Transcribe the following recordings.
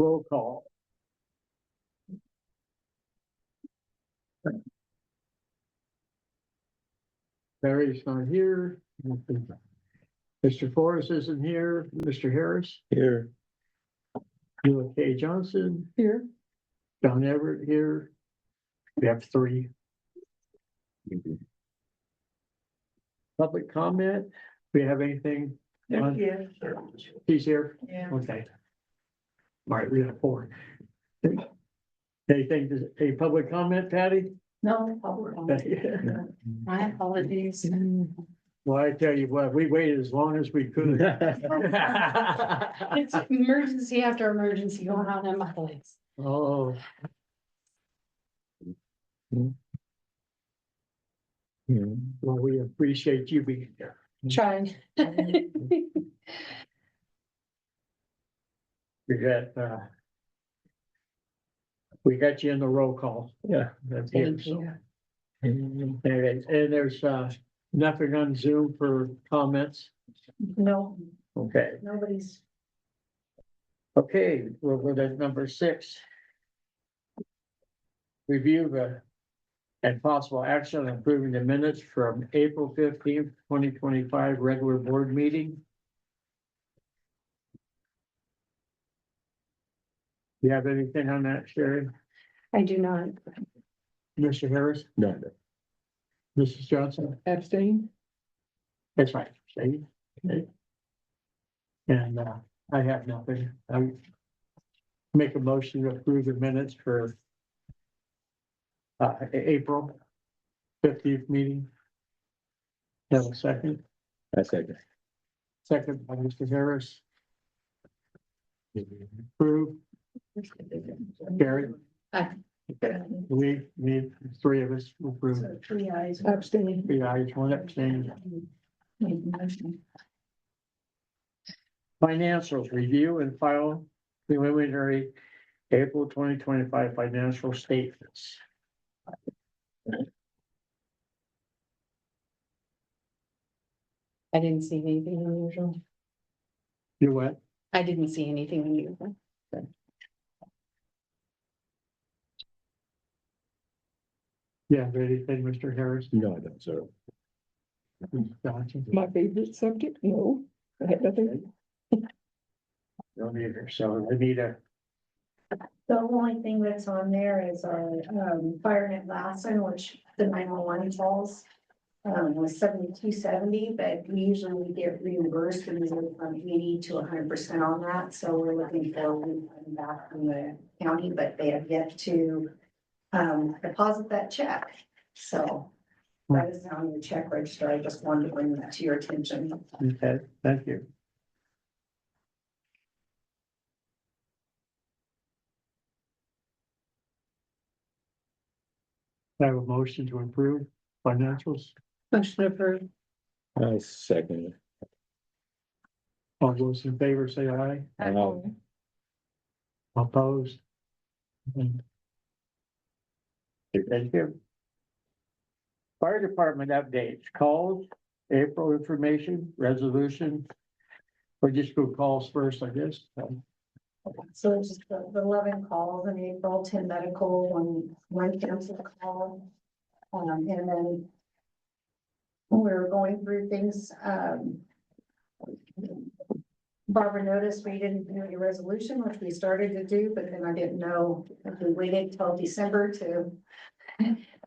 Roll call. Barry's not here. Mr. Forrest isn't here. Mr. Harris. Here. Sheila K. Johnson. Here. John Everett here. We have 3. Public comment. We have anything? on- He's here. Yeah. Okay. All right, we have 4. Anything, a public comment, Patty? No, public comment. My apologies. Well, I tell you what, we waited as long as we could. It's emergency after emergency going on in my place. Oh, well, we appreciate you being here. Trying. We got you in the roll call. Yeah. That's here, Thank so. you. And there's nothing on Zoom for comments. No, Okay, nobody's. okay, we're at number 6. Review and possible action on approving the minutes from April 15th, 2025 regular board meeting. You have anything on that, Sherry? I do not. Mr. Harris, No. Mrs. Johnson? Abstain. That's right, abstain. Okay. And I have nothing. I make a motion to approve the minutes for April 15th meeting. Have a second? I second. Second by Mr. Harris. Approve. Gary? Aye. Okay. We 3 of us will approve. So 3 eyes. Abstain. 3 ayes, 1 abstain. Financials review and file preliminary April 2025 financial statements. I didn't see anything unusual. You what? I didn't see anything unusual. Yeah, anything, Mr. Harris? No, I don't, sir. Johnson? My favorite subject, no, I had nothing. Don't either, so I need a, The only thing that's on there is our fire net Lassen, which the 911 calls. Was 7270, but usually we get reimbursed and we go from 80 to 100% on that. So we're looking for a refund back from the county, but they have yet to deposit that check. So that is on your check register. I just wanted to bring that to your attention. okay, thank you. I have a motion to approve financials. Motion approved. I second. All those in favor say aye. Opposed? Thank you. Fire department updates, calls, April information, resolution. Or just go calls first, I guess. So it's just the 11 calls in April, 10 medical, one cancer call. And then we're going through things. Barbara noticed we didn't do any resolution, which we started to do, but then I didn't know if we waited till December to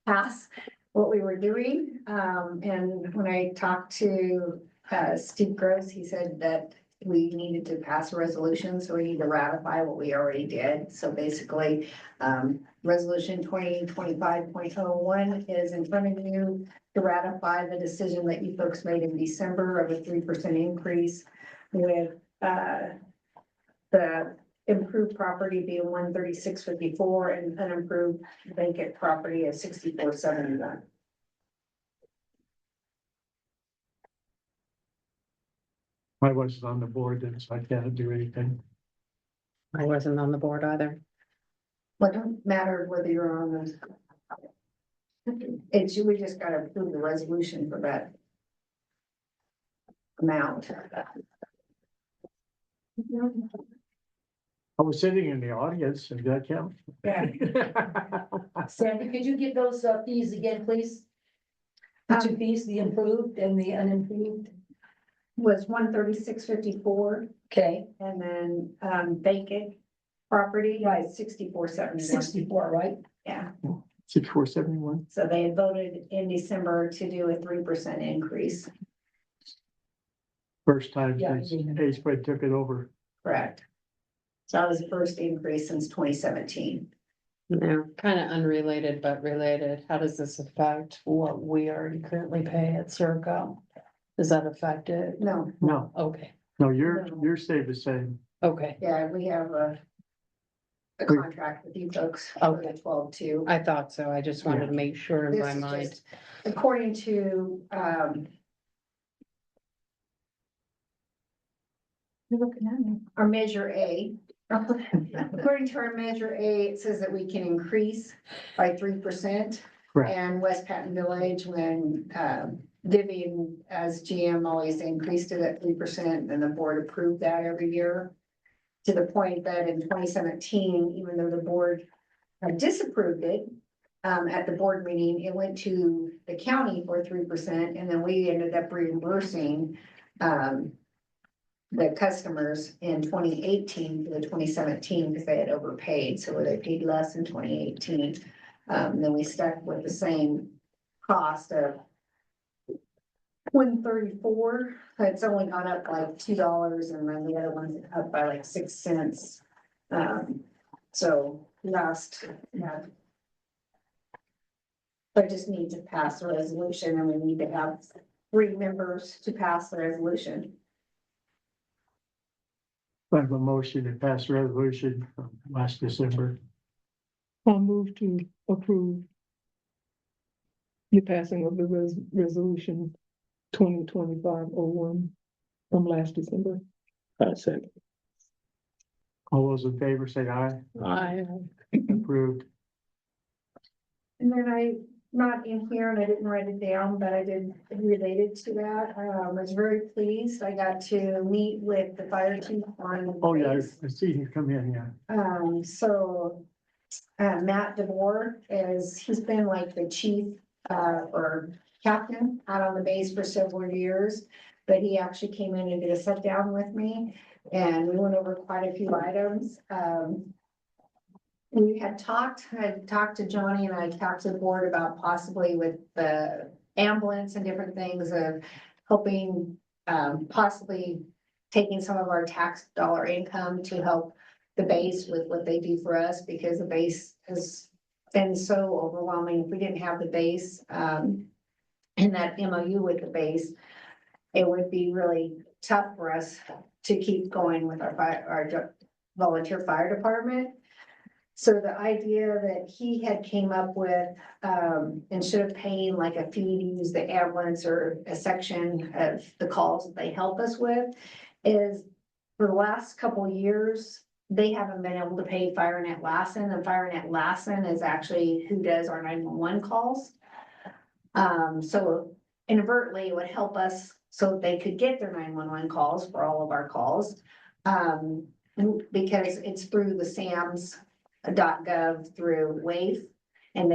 pass what we were doing. And when I talked to Steve Gross, he said that we needed to pass a resolution, so we need to ratify what we already did. So basically, resolution 2025.01 is in front of you to ratify the decision that you folks made in December of a 3% increase with the improved property being 136.54 and unimproved vacant property at 64.71. I wasn't on the board then, so I can't do anything. I wasn't on the board either. Well, it doesn't matter whether you're on those. It's, we just gotta approve the resolution for that amount. I was sitting in the audience, and that count? Yeah. Sandy, could you give those fees again, please? The two fees, the improved and the unimproved? Was 136.54, Okay, and then, vacant property, Right. 64.71. 64, right? Yeah, 6471. so they had voted in December to do a 3% increase, First time Yeah. since Ace Spread took it over. correct? So that was the first increase since 2017. No, kind of unrelated but related. How does this affect what we already currently pay at Circo? Does that affect it? No, No, Okay, no, you're stayed the same. okay. yeah, we have a contract with you folks for the 12-2. I thought so. I just wanted to make sure in This my is mind. just according to, you're looking at me, our Measure A. According to our Measure A, it says that we can increase by 3%. Correct. And West Patton Village, when, Vivian as GM always increased it at 3%, and the board approved that every year. To the point that in 2017, even though the board disapproved it, at the board meeting, it went to the county for 3%, and then we ended up reimbursing, the customers in 2018 for the 2017 because they had overpaid, so they paid less in 2018. Then we stuck with the same cost of 134. It's only gone up like $2, and then the other one's up by like 6 cents. So last, yeah. I just need to pass a resolution, and we need to have 3 members to pass the resolution. I have a motion to pass resolution from last December. I'll move to approve the passing of the resolution 2025-01 from last December. I second. All those in favor say aye. I, Approved. And then I, not in here, and I didn't write it down, but I did related to that. I was very pleased. I got to meet with the fire chief on. Oh, yeah, I see you come in, yeah. So, Matt DeVore he's been like the chief, or captain out on the base for several years. But he actually came in and did a sit down with me, and we went over quite a few items. We had talked, I talked to Johnny, and I talked to the board about possibly with the ambulance and different things of helping, possibly taking some of our tax dollar income to help the base with what they do for us, because the base has been so overwhelming. If we didn't have the base, and that MOU with the base, it would be really tough for us to keep going with our volunteer fire department. So the idea that he had came up with, instead of paying like a fee to use the ambulance or a section of the calls that they help us with, is for the last couple of years, they haven't been able to pay FireNet Lassen, and FireNet Lassen is actually who does our 911 calls. So inadvertently, it would help us so they could get their 911 calls for all of our calls. Because it's through the SAMS.gov through WAIF, and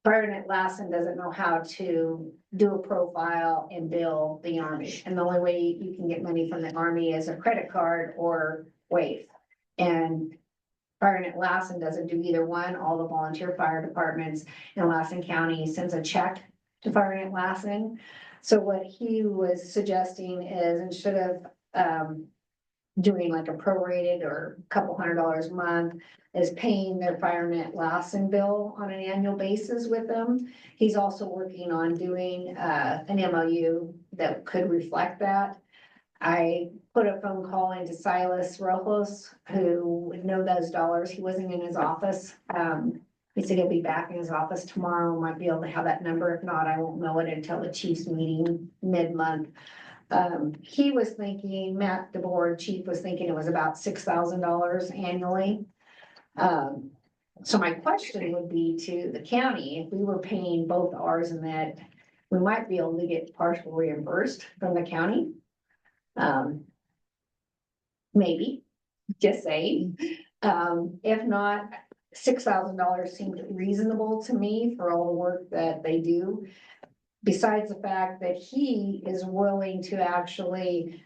FireNet Lassen doesn't know how to do a profile and bill the Army. And the only way you can get money from the Army is a credit card or WAIF. And FireNet Lassen doesn't do either one. All the volunteer fire departments in Lassen County sends a check to FireNet Lassen. So what he was suggesting is, instead of doing like a prorated or a couple $100 a month, is paying their FireNet Lassen bill on an annual basis with them. He's also working on doing an MOU that could reflect that. I put a phone call into Silas Rojas, who would know those dollars. He wasn't in his office. He said he'll be back in his office tomorrow, might be able to have that number. If not, I won't know it until the chief's meeting mid-month. He was thinking, Matt DeVore, chief, was thinking it was about $6,000 annually. So my question would be to the county, if we were paying both ours and that, we might be able to get partial reimbursed from the county. Maybe, just saying. If not, $6,000 seemed reasonable to me for all the work that they do. Besides the fact that he is willing to actually,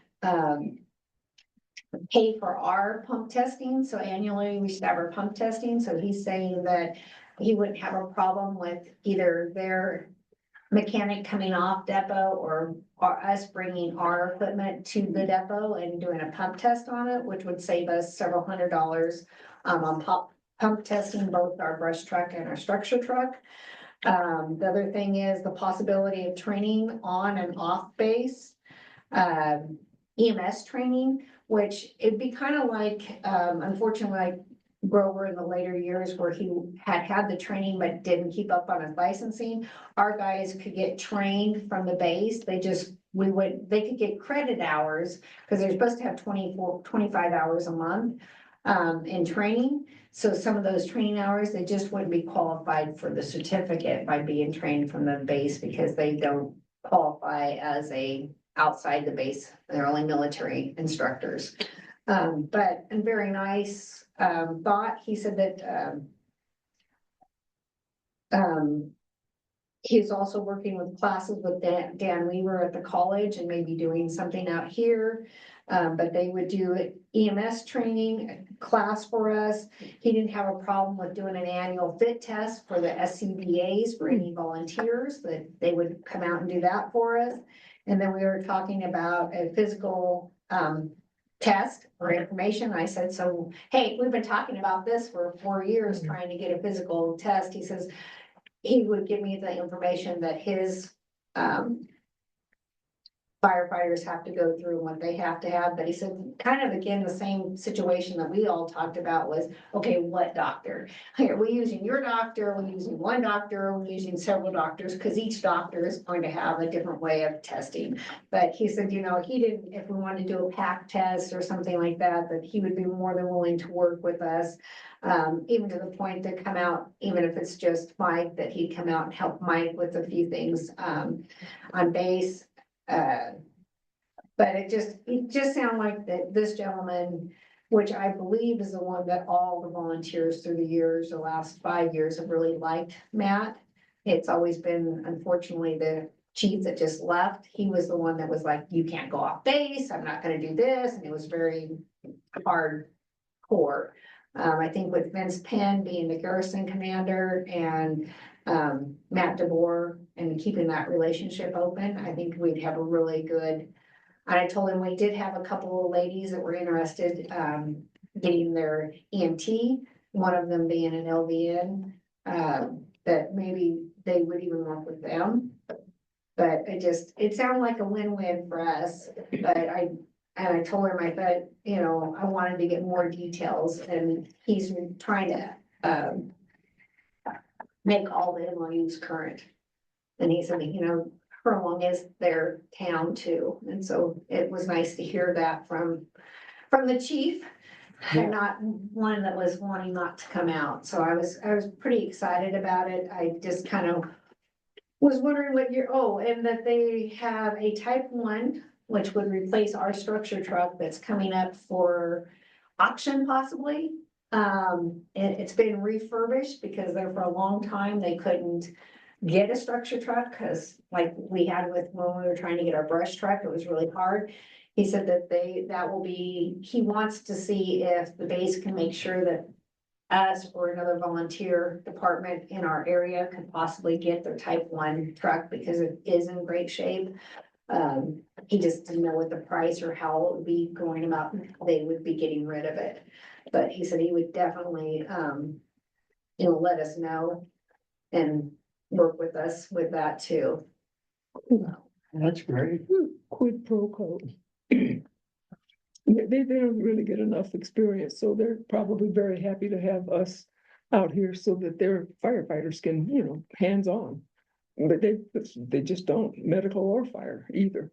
pay for our pump testing, so annually we should have our pump testing, so he's saying that he wouldn't have a problem with either their mechanic coming off depot or us bringing our equipment to the depot and doing a pump test on it, which would save us several $100s on pump testing, both our brush truck and our structure truck. The other thing is the possibility of training on and off base. EMS training, which it'd be kind of like, unfortunately, like Grover in the later years where he had the training but didn't keep up on his licensing. Our guys could get trained from the base. They could get credit hours because they're supposed to have 25 hours a month in training. So some of those training hours, they just wouldn't be qualified for the certificate by being trained from the base because they don't qualify as outside the base. They're only military instructors. But a very nice thought. He said that he's also working with classes with Dan Weaver at the college and maybe doing something out here. But they would do EMS training class for us. He didn't have a problem with doing an annual fit test for the SCBAs for any volunteers, that they would come out and do that for us. And then we were talking about a physical test or information. I said, so, hey, we've been talking about this for 4 years, trying to get a physical test. He says he would give me the information that his firefighters have to go through and what they have to have. But he said, kind of again, the same situation that we all talked about was, okay, what doctor? Are we using your doctor? Are we using one doctor? Are we using several doctors? Because each doctor is going to have a different way of testing. But he said, he didn't, if we wanted to do a pack test or something like that, that he would be more than willing to work with us. Even to the point to come out, even if it's just Mike, that he'd come out and help Mike with a few things on base. But it just sounded like that this gentleman, which I believe is the one that all the volunteers through the years, the last 5 years, have really liked Matt. It's always been, unfortunately, the chief that just left. He was the one that was like, you can't go off base. I'm not gonna do this. And it was very hardcore. I think with Vince Penn being the garrison commander and Matt DeBoer and keeping that relationship open, I think we'd have a really good. And I told him we did have a couple of ladies that were interested getting their EMT, one of them being an LVN, that maybe they would even work with them. But it sounded like a win-win for us, but I told him, I thought, I wanted to get more details, and he's trying to make all the MOUs current. And he said, Furlong is their town too. And so it was nice to hear that from the chief, and not one that was wanting not to come out. So I was pretty excited about it. I just kind of was wondering and that they have a type 1, which would replace our structure truck that's coming up for auction possibly. It's been refurbished because there for a long time they couldn't get a structure truck because like we had with when we were trying to get our brush truck, it was really hard. He said that he wants to see if the base can make sure that us or another volunteer department in our area could possibly get their type 1 truck because it is in great shape. He just didn't know what the price or how it would be going about. They would be getting rid of it. But he said he would definitely, let us know and work with us with that too. That's great. Quid pro quo. They don't really get enough experience, so they're probably very happy to have us out here so that their firefighters can, hands-on. But they just don't, medical or fire either.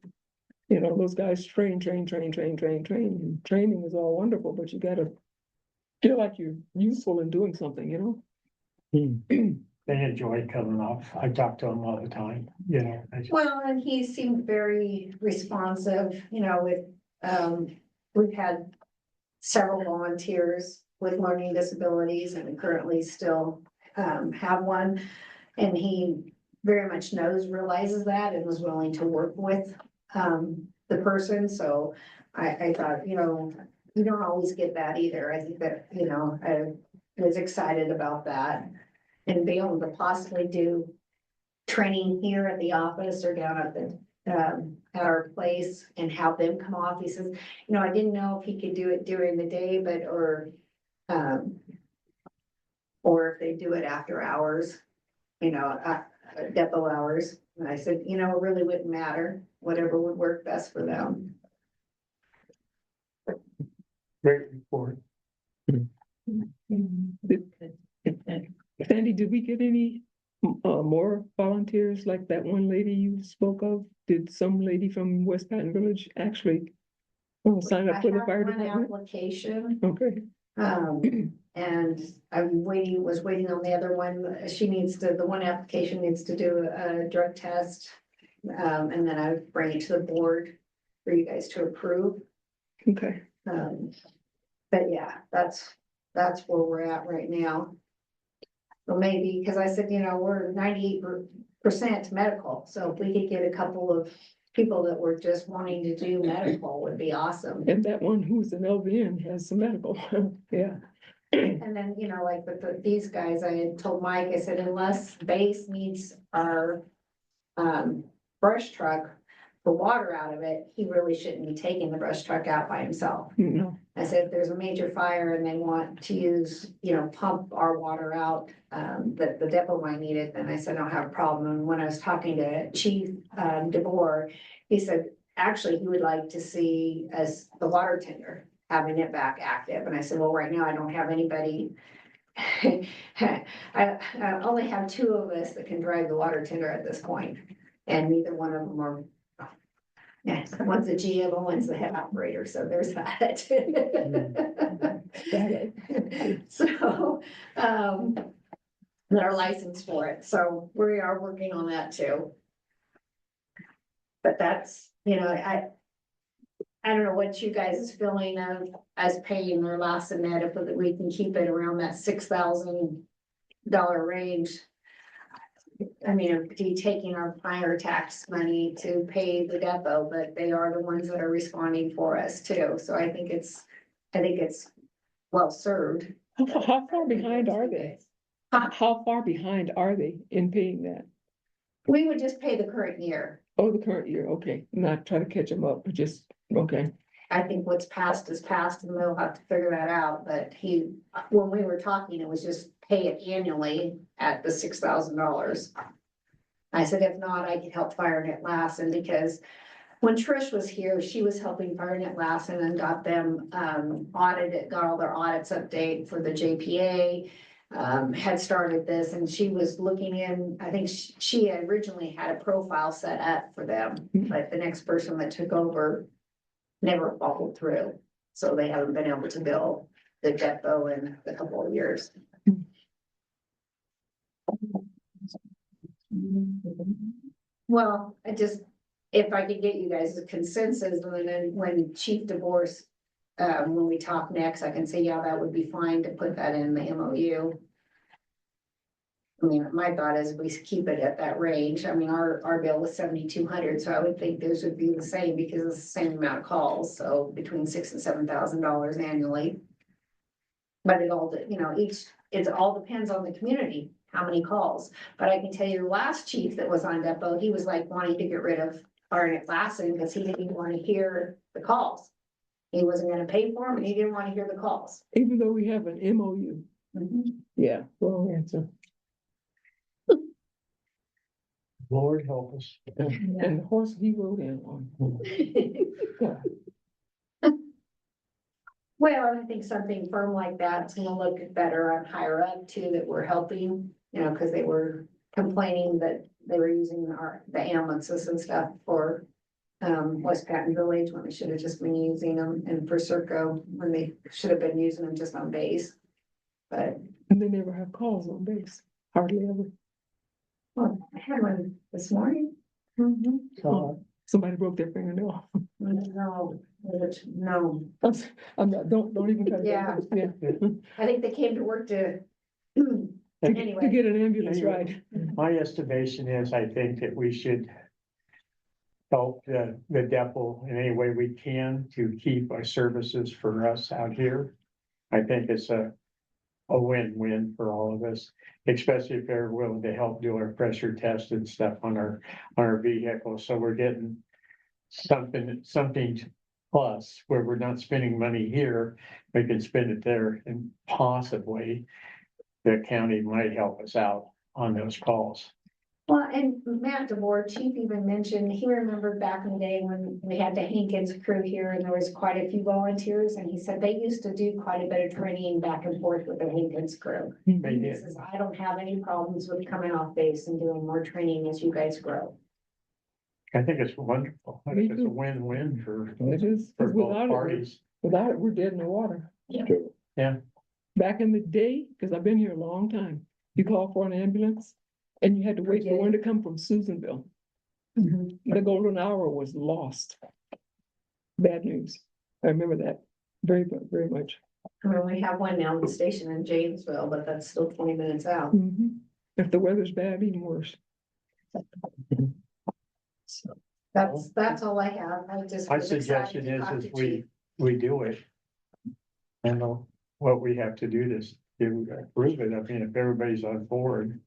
Those guys train. And training is all wonderful, but you gotta feel like you're useful in doing something, They enjoy coming up. I talk to them all the time, Well, and he seemed very responsive, with, we've had several volunteers with learning disabilities and currently still have one. And he very much realizes that and was willing to work with the person. So I thought, you don't always get that either. I think that, I was excited about that. And be able to possibly do training here at the office or down at the at our place and have them come off. He says, I didn't know if he could do it during the day, or if they do it after hours, depot hours. And I said, it really wouldn't matter, whatever would work best for them. Great report. Sandy, did we get any more volunteers like that one lady you spoke of? Did some lady from West Patton Village actually sign I up for the have fire one department? application, Okay, and was waiting on the other one. The one application needs to do a drug test. And then I would bring it to the board for you guys to approve. okay. But yeah, that's where we're at right now. So maybe, because I said, we're 98% medical, so if we could get a couple of people that were just wanting to do medical would be awesome. And that one who's an LVN has some medical, yeah. And then, like with these guys, I had told Mike, I said, unless Base needs our brush truck for water out of it, he really shouldn't be taking the brush truck out by himself. No, I said, if there's a major fire and they want to use, pump our water out, that the depot might need it, then I said, I don't have a problem. And when I was talking to Chief DeBoer, he said, actually, he would like to see as the water tender having it back active. And I said, well, right now I don't have anybody. I only have 2 of us that can drive the water tender at this point, and neither one of them are. Yeah, one's a GM and one's the head operator, so there's that. So, they're licensed for it, so we are working on that too. But that's, I don't know what you guys is feeling of as paying their last net, if we can keep it around that $6,000 range. I mean, it'd be taking our fire tax money to pay the depot, but they are the ones that are responding for us too. So I think it's well served. how far behind are they? How far behind are they in paying that? We would just pay the current year. Oh, the current year, okay, not try to catch them up, but just, okay. I think what's passed is passed and they'll have to figure that out. But when we were talking, it was just pay it annually at the $6,000. I said, if not, I could help FireNet Lassen, because when Trish was here, she was helping FireNet Lassen and got them audited, got all their audits update for the JPA. Had started this and she was looking in, I think she originally had a profile set up for them, but the next person that took over never followed through. So they haven't been able to bill the depot in a couple of years. Well, if I could get you guys a consensus, and then when Chief DeBoer, when we talk next, I can say, yeah, that would be fine to put that in the MOU. I mean, my thought is we keep it at that range. I mean, our bill was 7,200, so I would think those would be the same because it's the same amount of calls, so between $6,000 and $7,000 annually. But it all, it all depends on the community, how many calls. But I can tell you, the last chief that was on depot, he was like wanting to get rid of FireNet Lassen because he didn't want to hear the calls. He wasn't going to pay for them, and he didn't want to hear the calls. Even though we have an MOU, yeah, wrong answer. Lord help us. And the horse he rode in on. Well, I think something firm like that's gonna look better on higher up too, that we're helping, because they were complaining that they were using the ambulances and stuff for West Patton Village when they should have just been using them, and for Serco when they should have been using them just on base. But And they never have calls on base, hardly ever. well, I had one this morning. So Somebody broke their fingernail. No, no, I'm not, don't even. cut it. Yeah. Yeah. I think they came to work to. To Anyway, get an ambulance Anyway. ride. My estimation is, I think that we should help the depot in any way we can to keep our services for us out here. I think it's a win-win for all of us, especially if they're willing to help do our pressure test and stuff on our vehicles. So we're getting something plus where we're not spending money here, we can spend it there, and possibly the county might help us out on those calls. well, and Matt DeBoer, chief even mentioned, he remembered back in the day when we had the Hankins crew here and there was quite a few volunteers. And he said they used to do quite a bit of training back and forth with the Hankins crew. They He did. says, I don't have any problems with coming off base and doing more training as you guys grow. I think it's wonderful. I Me think it's a too. win-win for It is, for 'cause both without it, parties. we're dead in the water. True. Back in the day, because I've been here a long time, you call for an ambulance and you had to wait for one to come from Susanville. The golden hour was lost. Bad news. I remember that very, very much. I mean, we have one now in the station in Janesville, but that's still 20 minutes out. If the weather's bad, even worse. That's all I have. I just. My was excited suggestion to is, talk is to we, Chief. we do it. I know what we have to do to approve it. I mean, if everybody's on board.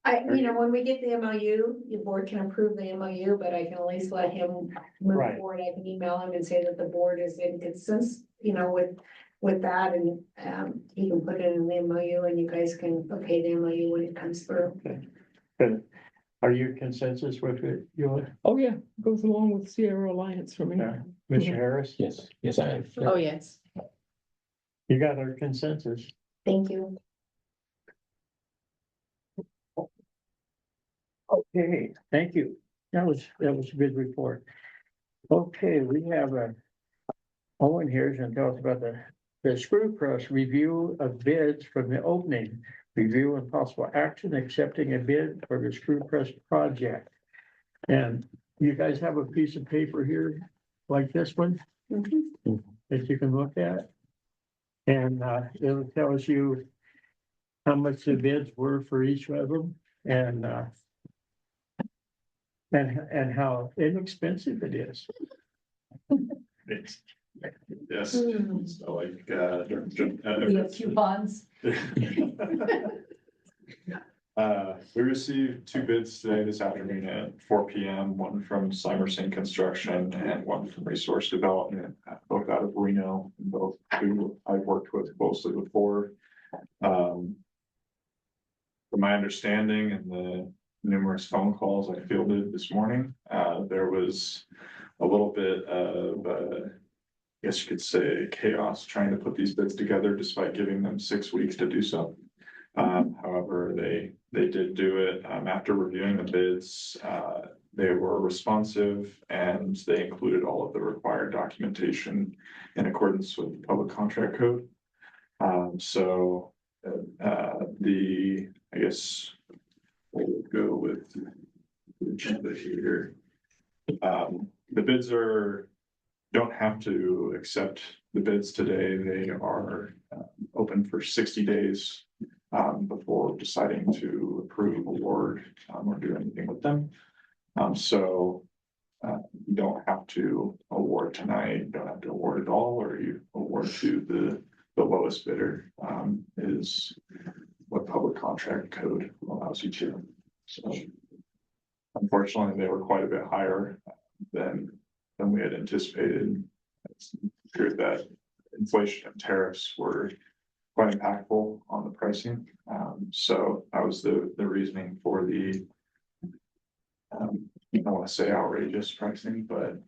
When we get the MOU, your board can approve the MOU, but I can at least let him move Right. forward. I can email him and say that the board is in consensus, with that, and he can put it in the MOU and you guys can okay the MOU when it comes through. But are you consensus with it, Oh, yeah, goes along with Sierra Alliance for me. Mr. Harris? Yes, yes, I am. Oh, yes. You got our consensus. Thank you. Okay, thank you. That was a good report. Okay, we have Owen here to tell us about the screw press review of bids from the opening. Review and possible action accepting a bid for the screw press project. And you guys have a piece of paper here like this one that you can look at. And it'll tell you how much the bids were for each of them and how inexpensive it is. Yes, so like, We have coupons. we received 2 bids today, this afternoon at 4 PM, one from Simerson Construction and one from Resource Development, both out of Reno, and both who I've worked with closely before. From my understanding and the numerous phone calls I fielded this morning, there was a little bit of, I guess you could say, chaos trying to put these bids together despite giving them 6 weeks to do so. However, they did do it. After reviewing the bids, they were responsive and they included all of the required documentation in accordance with the public contract code. I guess we'll go with the agenda here. The bids don't have to accept the bids today. They are open for 60 days before deciding to approve, award, or do anything with them. You don't have to award tonight, you don't have to award at all, or you award to the lowest bidder is what public contract code allows you to. So unfortunately, they were quite a bit higher than we had anticipated. It's true that inflation and tariffs were quite impactful on the pricing. So that was the reasoning for the, I don't want to say outrageous pricing, but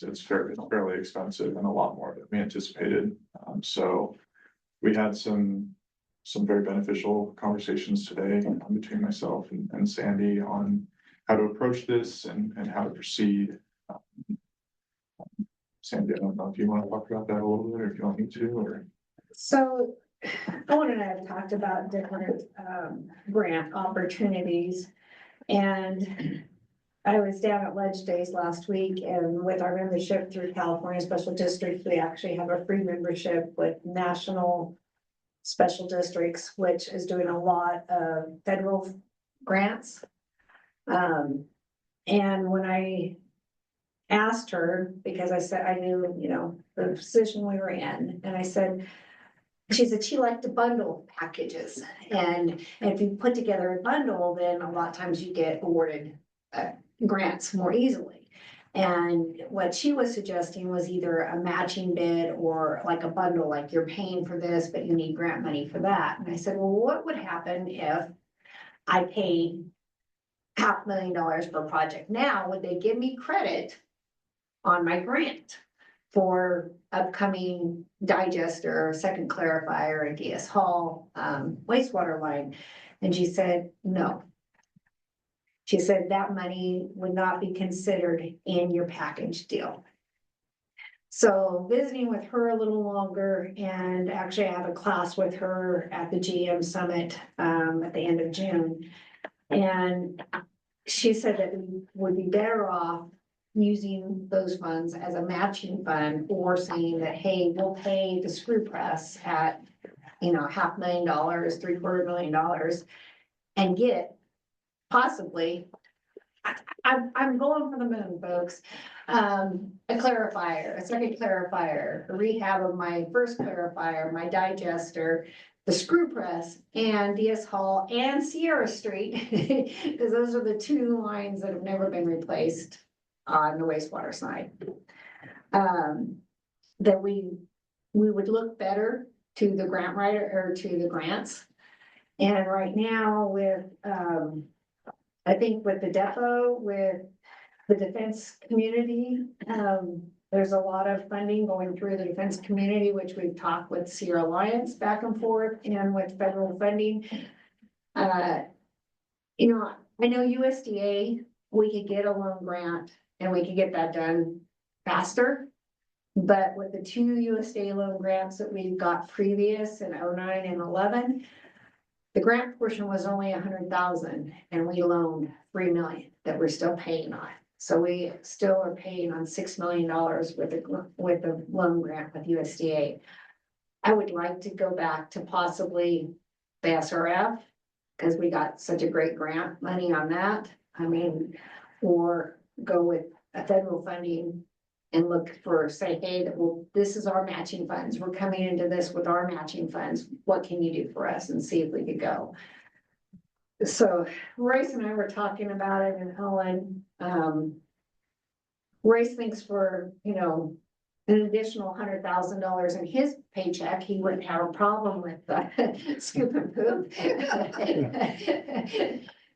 it's fairly expensive and a lot more than we anticipated. So we had some very beneficial conversations today between myself and Sandy on how to approach this and how to proceed. Sandy, I don't know if you want to talk about that a little bit, or if you want me to, or. So Owen and I have talked about different grant opportunities. And I was down at Ledge Days last week and with our membership through California Special Districts, we actually have a free membership with National Special Districts, which is doing a lot of federal grants. And when I asked her, because I said, I knew, you know, the position we were in, and I said, she said she liked to bundle packages. And if you put together a bundle, then a lot of times you get awarded grants more easily. And what she was suggesting was either a matching bid or like a bundle, like you're paying for this, but you need grant money for that. And I said, well, what would happen if I paid $500,000 per project? Now, would they give me credit on my grant for upcoming digester, second clarifier, and DS Hall wastewater line? And she said, no. She said that money would not be considered in your package deal. So visiting with her a little longer, and actually I have a class with her at the GM Summit at the end of June. And she said that we would be better off using those funds as a matching fund, or saying that, hey, we'll pay the screw press at, you know, $500,000, $750,000, and get possibly, I'm going for the moon, folks. A clarifier, a second clarifier, a rehab of my first clarifier, my digester, the screw press, and DS Hall and Sierra Street, because those are the two lines that have never been replaced on the wastewater side. That we would look better to the grant writer, or to the grants. And right now with, I think with the depot, with the defense community, there's a lot of funding going through the defense community, which we've talked with Sierra Alliance back and forth, and with federal funding. You know, I know USDA, we could get a loan grant and we could get that done faster. But with the two USDA loan grants that we got previous in 09 and 11, the grant portion was only 100,000, and we loaned 3 million that we're still paying on. So we still are paying on $6 million with the loan grant with USDA. I would like to go back to possibly the SRF, because we got such a great grant money on that. I mean, or go with a federal funding and look for, say, hey, that well, this is our matching funds. We're coming into this with our matching funds. What can you do for us? And see if we could go. So Royce and I were talking about it, and Ellen, Royce thinks for, you know, an additional $100,000 in his paycheck, he wouldn't have a problem with scoop and poop.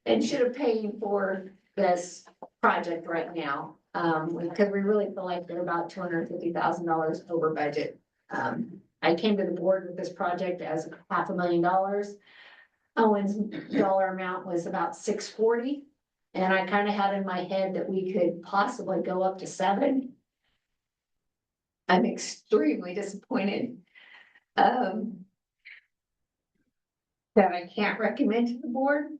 And should have paid for this project right now. Because we really feel like they're about $250,000 over budget. I came to the board with this project as $500,000. Owen's dollar amount was about 640. And I kind of had in my head that we could possibly go up to 7. I'm extremely disappointed. That I can't recommend to the board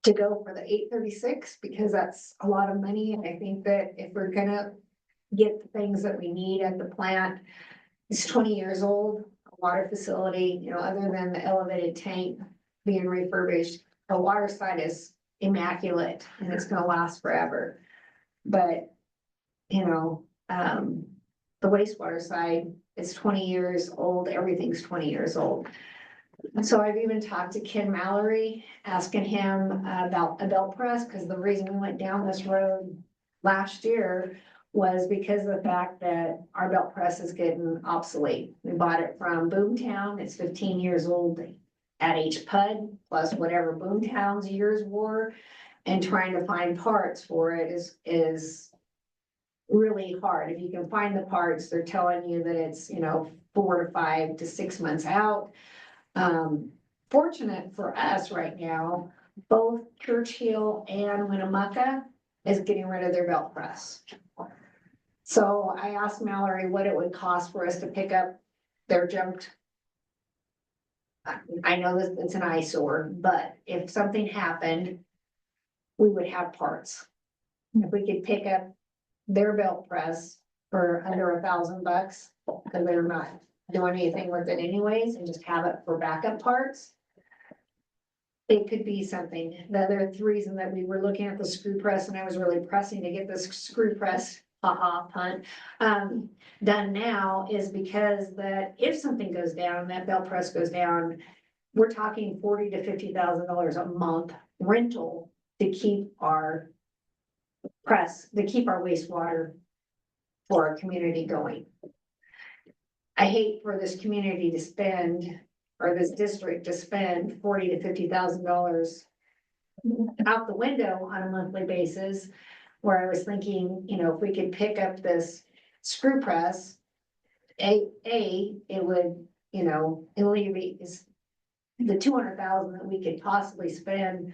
to go for the 836, because that's a lot of money. And I think that if we're gonna get the things that we need at the plant, it's 20 years old, a water facility, you know, other than the elevated tank being refurbished, the water side is immaculate and it's gonna last forever. But, you know, the wastewater side is 20 years old, everything's 20 years old. And so I've even talked to Ken Mallory, asking him about a belt press, because the reason we went down this road last year was because of the fact that our belt press is getting obsolete. We bought it from Boomtown, it's 15 years old at HPUD, plus whatever Boomtown's years were, and trying to find parts for it is really hard. If you can find the parts, they're telling you that it's, you know, 4 to 5 to 6 months out. Fortunate for us right now, both Churchill and Winnemucca is getting rid of their belt press. So I asked Mallory what it would cost for us to pick up their junked. I know that it's an eyesore, but if something happened, we would have parts. If we could pick up their belt press for under $1,000, because they're not doing anything with it anyways, and just have it for backup parts. It could be something. The other reason that we were looking at the screw press, and I was really pressing to get this screw press, pun, done now, is because that if something goes down, that belt press goes down, we're talking $40,000 to $50,000 a month rental to keep our press, to keep our wastewater for our community going. I hate for this community to spend, or this district to spend $40,000 to $50,000 out the window on a monthly basis, where I was thinking, you know, if we could pick up this screw press, it would, you know, alleviate the 200,000 that we could possibly spend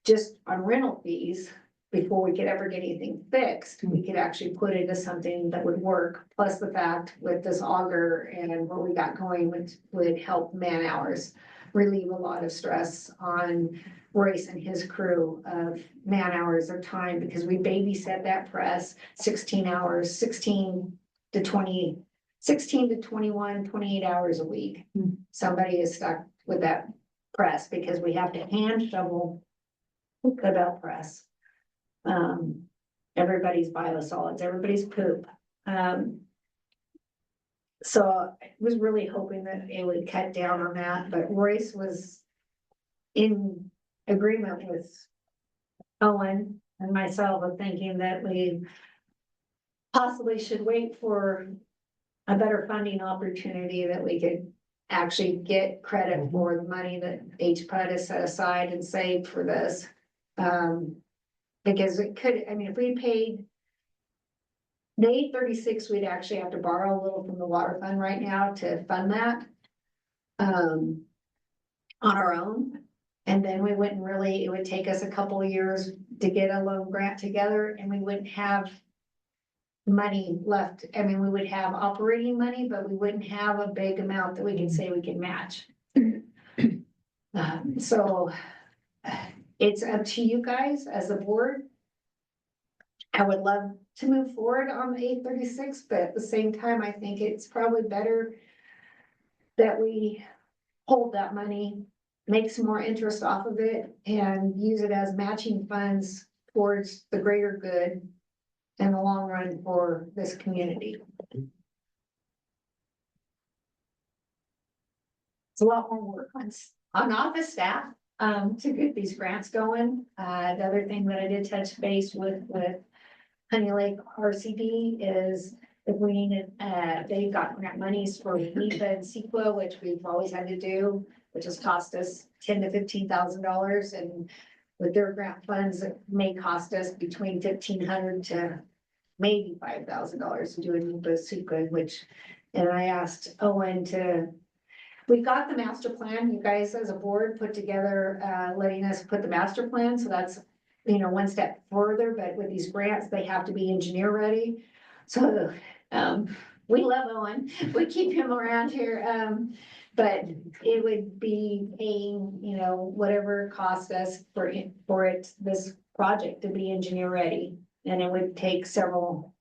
just on rental fees before we could ever get anything fixed. We could actually put into something that would work, plus the fact with this auger and what we got going would help man hours, relieve a lot of stress on Royce and his crew of man hours or time, because we babysat that press 16 hours, 16 to 21, 28 hours a week. Somebody is stuck with that press because we have to hand shovel the belt press. Everybody's biosolids, everybody's poop. So I was really hoping that it would cut down on that, but Royce was in agreement with Owen and myself of thinking that we possibly should wait for a better funding opportunity, that we could actually get credit for the money that HPUD has set aside and saved for this. Because it could, I mean, if we paid the 836, we'd actually have to borrow a little from the water fund right now to fund that. On our own. And then we wouldn't really, it would take us a couple of years to get a loan grant together, and we wouldn't have money left. I mean, we would have operating money, but we wouldn't have a big amount that we can say we can match. So it's up to you guys as a board. I would love to move forward on the 836, but at the same time, I think it's probably better that we hold that money, make some more interest off of it, and use it as matching funds towards the greater good in the long run for this community. It's a lot more work on office staff to get these grants going. The other thing that I did touch base with Honey Lake RCD is if we needed, they've got grant monies for NEPA and CEQA, which we've always had to do, which has cost us $10,000 to $15,000, and with their grant funds, it may cost us between $1,500 to maybe $5,000 to do a NEPA CEQA, and I asked Owen we got the master plan, you guys as a board put together, letting us put the master plan, so that's, you know, one step further, but with these grants, they have to be engineer ready. So, we love Owen, we keep him around here, but it would be paying, you know, whatever it cost us for this project to be engineer ready. And it would take several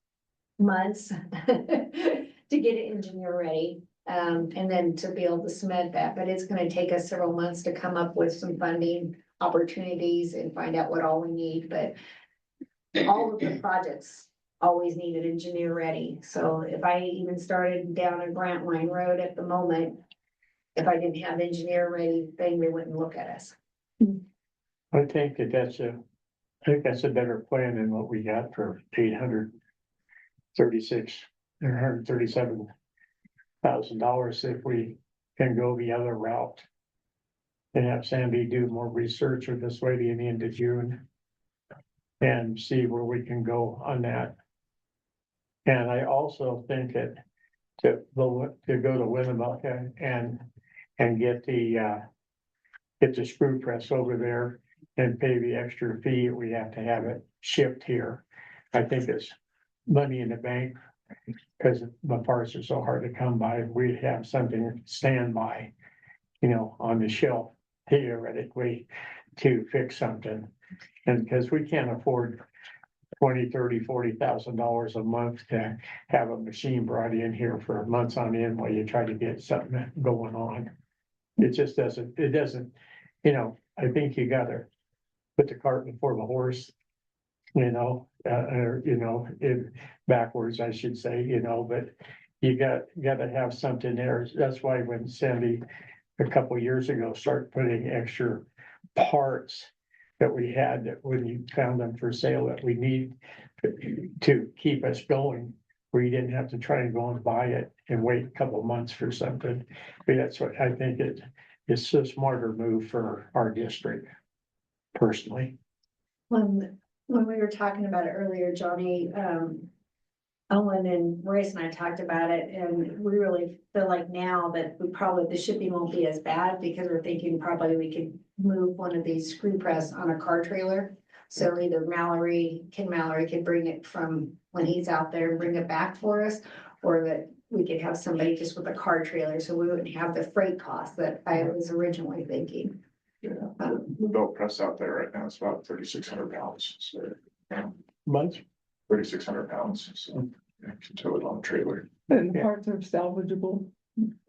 months to get it engineer ready, and then to be able to submit that. But it's gonna take us several months to come up with some funding opportunities and find out what all we need. But all of the projects always need an engineer ready. So if I even started down a Grant Line Road at the moment, if I didn't have engineer ready, they wouldn't look at us. I think that's a better plan than what we got for $137,000 if we can go the other route. And have Sandy do more research or this way to the end of June. And see where we can go on that. And I also think that to go to Winnemucca and get the screw press over there and pay the extra fee, we have to have it shipped here. I think it's money in the bank, because the parts are so hard to come by. We have something standby, you know, on the shelf theoretically to fix something. And because we can't afford $20, $30, $40,000 a month to have a machine brought in here for months on end while you try to get something going on. It just doesn't, I think you gotta put the cart before the horse. Backwards, I should say, but you gotta have something there. That's why when Sandy, a couple years ago, started putting extra parts that we had, that when you found them for sale, that we need to keep us going, where you didn't have to try and go and buy it and wait a couple of months for something. But that's what I think it's a smarter move for our district, personally. When we were talking about it earlier, Johnny, Owen and Royce and I talked about it, and we really feel like now that the shipping won't be as bad, because we're thinking probably we could move one of these screw press on a car trailer. So either Ken Mallory could bring it from when he's out there and bring it back for us, or that we could have somebody just with a car trailer, so we wouldn't have the freight cost that I was originally thinking. Yeah, the belt press out there right now is about 3,600 pounds, so Months? 3,600 pounds, so I can tow it on a trailer. And the Yeah. parts are salvageable.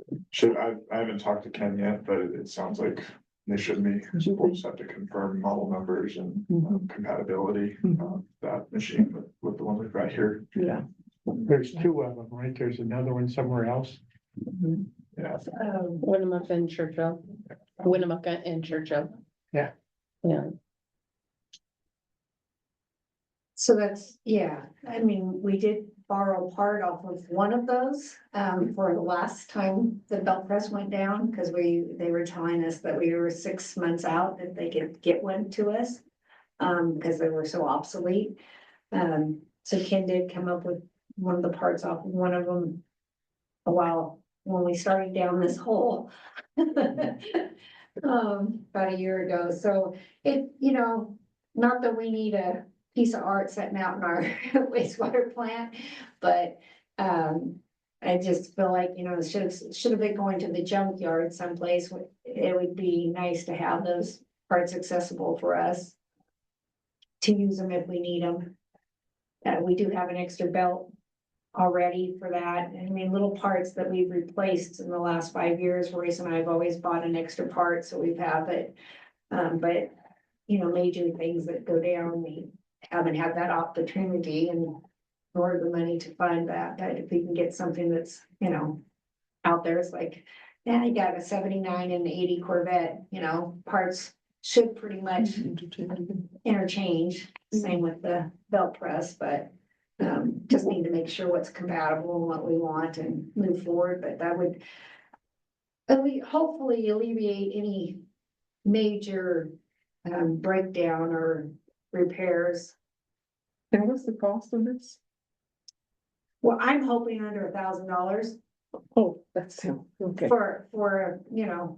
I haven't talked to Ken yet, but it sounds like they should be. Should We'll be. just have to confirm model numbers and Mhm. compatibility, Mhm. that machine with the one we've got here. Yeah. There's two of them, right? There's another one somewhere else. Mhm. Yeah, Winnemucca and Churchill. Winnemucca and Churchill. Yeah. Yeah, So that's, yeah, I mean, we did borrow part off of one of those, for the last time the belt press went down, because they were telling us that we were 6 months out, that they could get one to us. Because they were so obsolete. So Ken did come up with one of the parts off of one of them a while, when we started down this hole. About a year ago, so not that we need a piece of art sitting out in our wastewater plant, but I just feel like, it should have been going to the junkyard someplace. It would be nice to have those parts accessible for us to use them if we need them. We do have an extra belt already for that. I mean, little parts that we've replaced in the last 5 years, Royce and I have always bought an extra part, so we've had it. But, major things that go down, we haven't had that opportunity and nor the money to fund that. But if we can get something that's, out there, it's like, yeah, I got a 79 and 80 Corvette, parts should pretty much interchange, same with the belt press, but just need to make sure what's compatible and what we want and move forward, but that would hopefully alleviate any major breakdown or repairs. And what's the cost of this? Well, I'm hoping under $1,000 Oh, that's, okay. for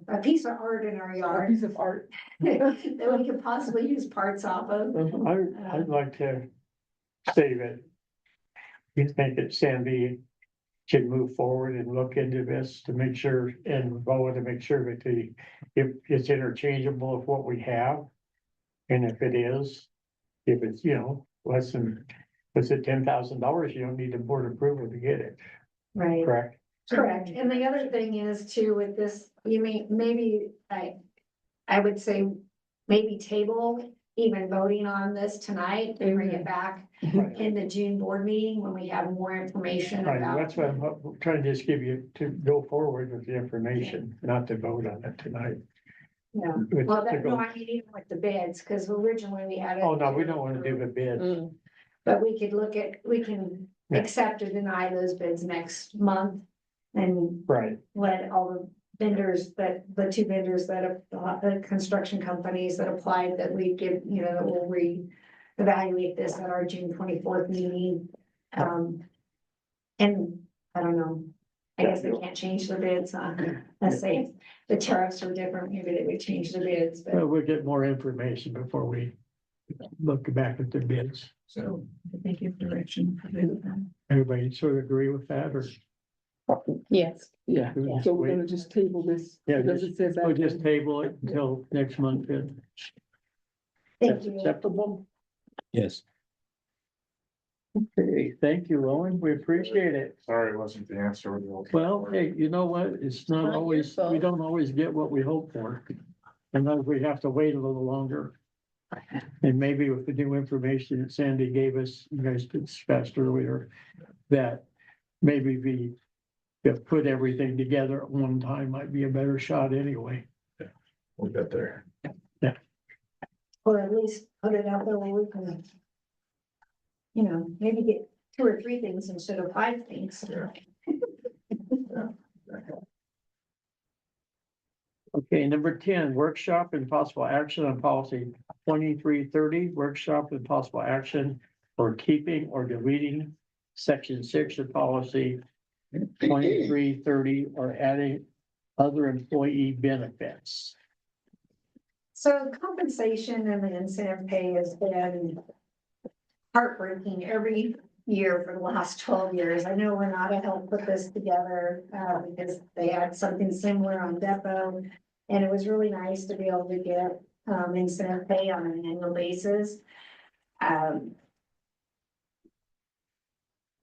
a piece of art in our A yard piece of art. that we could possibly use parts off of. I'd like to say that you think that Sandy should move forward and look into this to make sure, and Boa to make sure that if it's interchangeable with what we have. And if it's, less than, let's say $10,000, you don't need the board approval to get it, Right. correct? Correct, and the other thing is too, with this, maybe I would say, maybe table even voting on this tonight and bring it back Right. in the June board meeting when we have more information Right, about. that's what I'm trying to just give you to go forward with the information, not to vote on it tonight. Yeah, With- well, to go- I mean, even with the bids, because originally we had. Oh, no, we don't want to do the bid. Mm, But we can Yeah. accept or deny those bids next month. And Right, let all the vendors the two vendors that have, the construction companies that applied, that we give, that we'll reevaluate this at our June 24th meeting. And I don't know, I guess they can't change the bids, let's say the tariffs are different, maybe they would change the bids, but. well, we'll get more information before we look back at the bids. So I think if direction. for them. Everybody sort of agree with that, or? yes, Yeah, Yeah. so we're gonna just table this. Yeah, Does it say We'll that? just table it until next month then. Thank That's you. acceptable? Yes. Okay, thank you, Owen. We appreciate it. Sorry, it wasn't the answer. we were looking Well, for. hey, you know what? It's not Not your always, we fault. don't always get what we hope for. And then we have to wait a little longer. And maybe with the new information that Sandy gave us, you guys discussed earlier, that maybe to put everything together at one time might be a better shot anyway. We'll get there. Or at least put it out there where we can, you know, maybe get 2 or 3 things instead of 5 things. Okay, number 10, workshop and possible action on policy 2330, workshop and possible action for keeping or deleting section 6 of policy 2330 or adding other employee benefits. So compensation and the incentive pay has been heartbreaking every year for the last 12 years. I know Renata helped put this together, because they had something similar on Depot. And it was really nice to be able to get, incentive pay on an annual basis.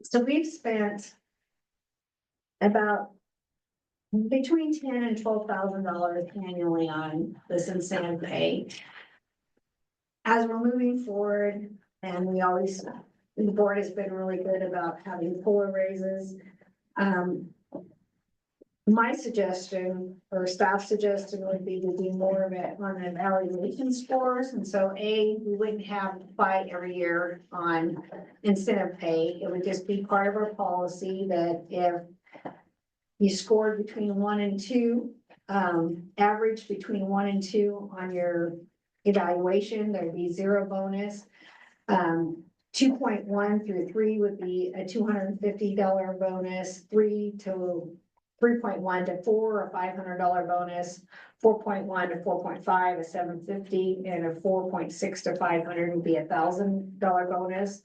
So we've spent about between $10,000 and $12,000 annually on this incentive pay. As we're moving forward, and the board has been really good about having COLA raises. My suggestion or staff suggestion would be to do more of it on the evaluation scores. And so we wouldn't have to fight every year on incentive pay. It would just be part of our policy that if you scored between 1 and 2, average between 1 and 2 on your evaluation, there'd be 0 bonus. 2.1 through 3 would be a $250 bonus, 3.1 to 4, a $500 bonus, 4.1 to 4.5, a $750, and a 4.6 to 500 would be a $1,000 bonus.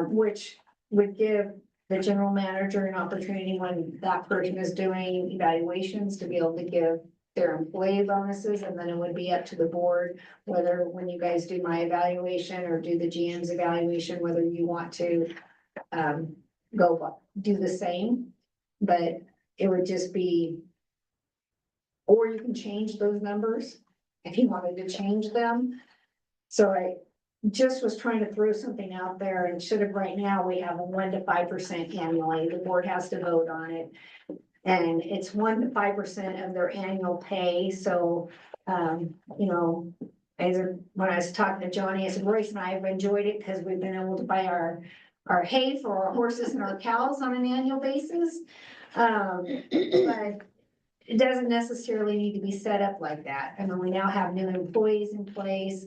Which would give the general manager an opportunity when that person is doing evaluations to be able to give their employee bonuses, and then it would be up to the board whether when you guys do my evaluation or do the GM's evaluation, whether you want to go do the same. But it would just be, or you can change those numbers if you wanted to change them. So I just was trying to throw something out there, and should have, right now, we have a 1 to 5% annually. The board has to vote on it. And it's 1 to 5% of their annual pay. So, you know, when I was talking to Johnny, I said, Royce and I have enjoyed it because we've been able to buy our hay for our horses and our cows on an annual basis. But it doesn't necessarily need to be set up like that. I mean, we now have new employees in place.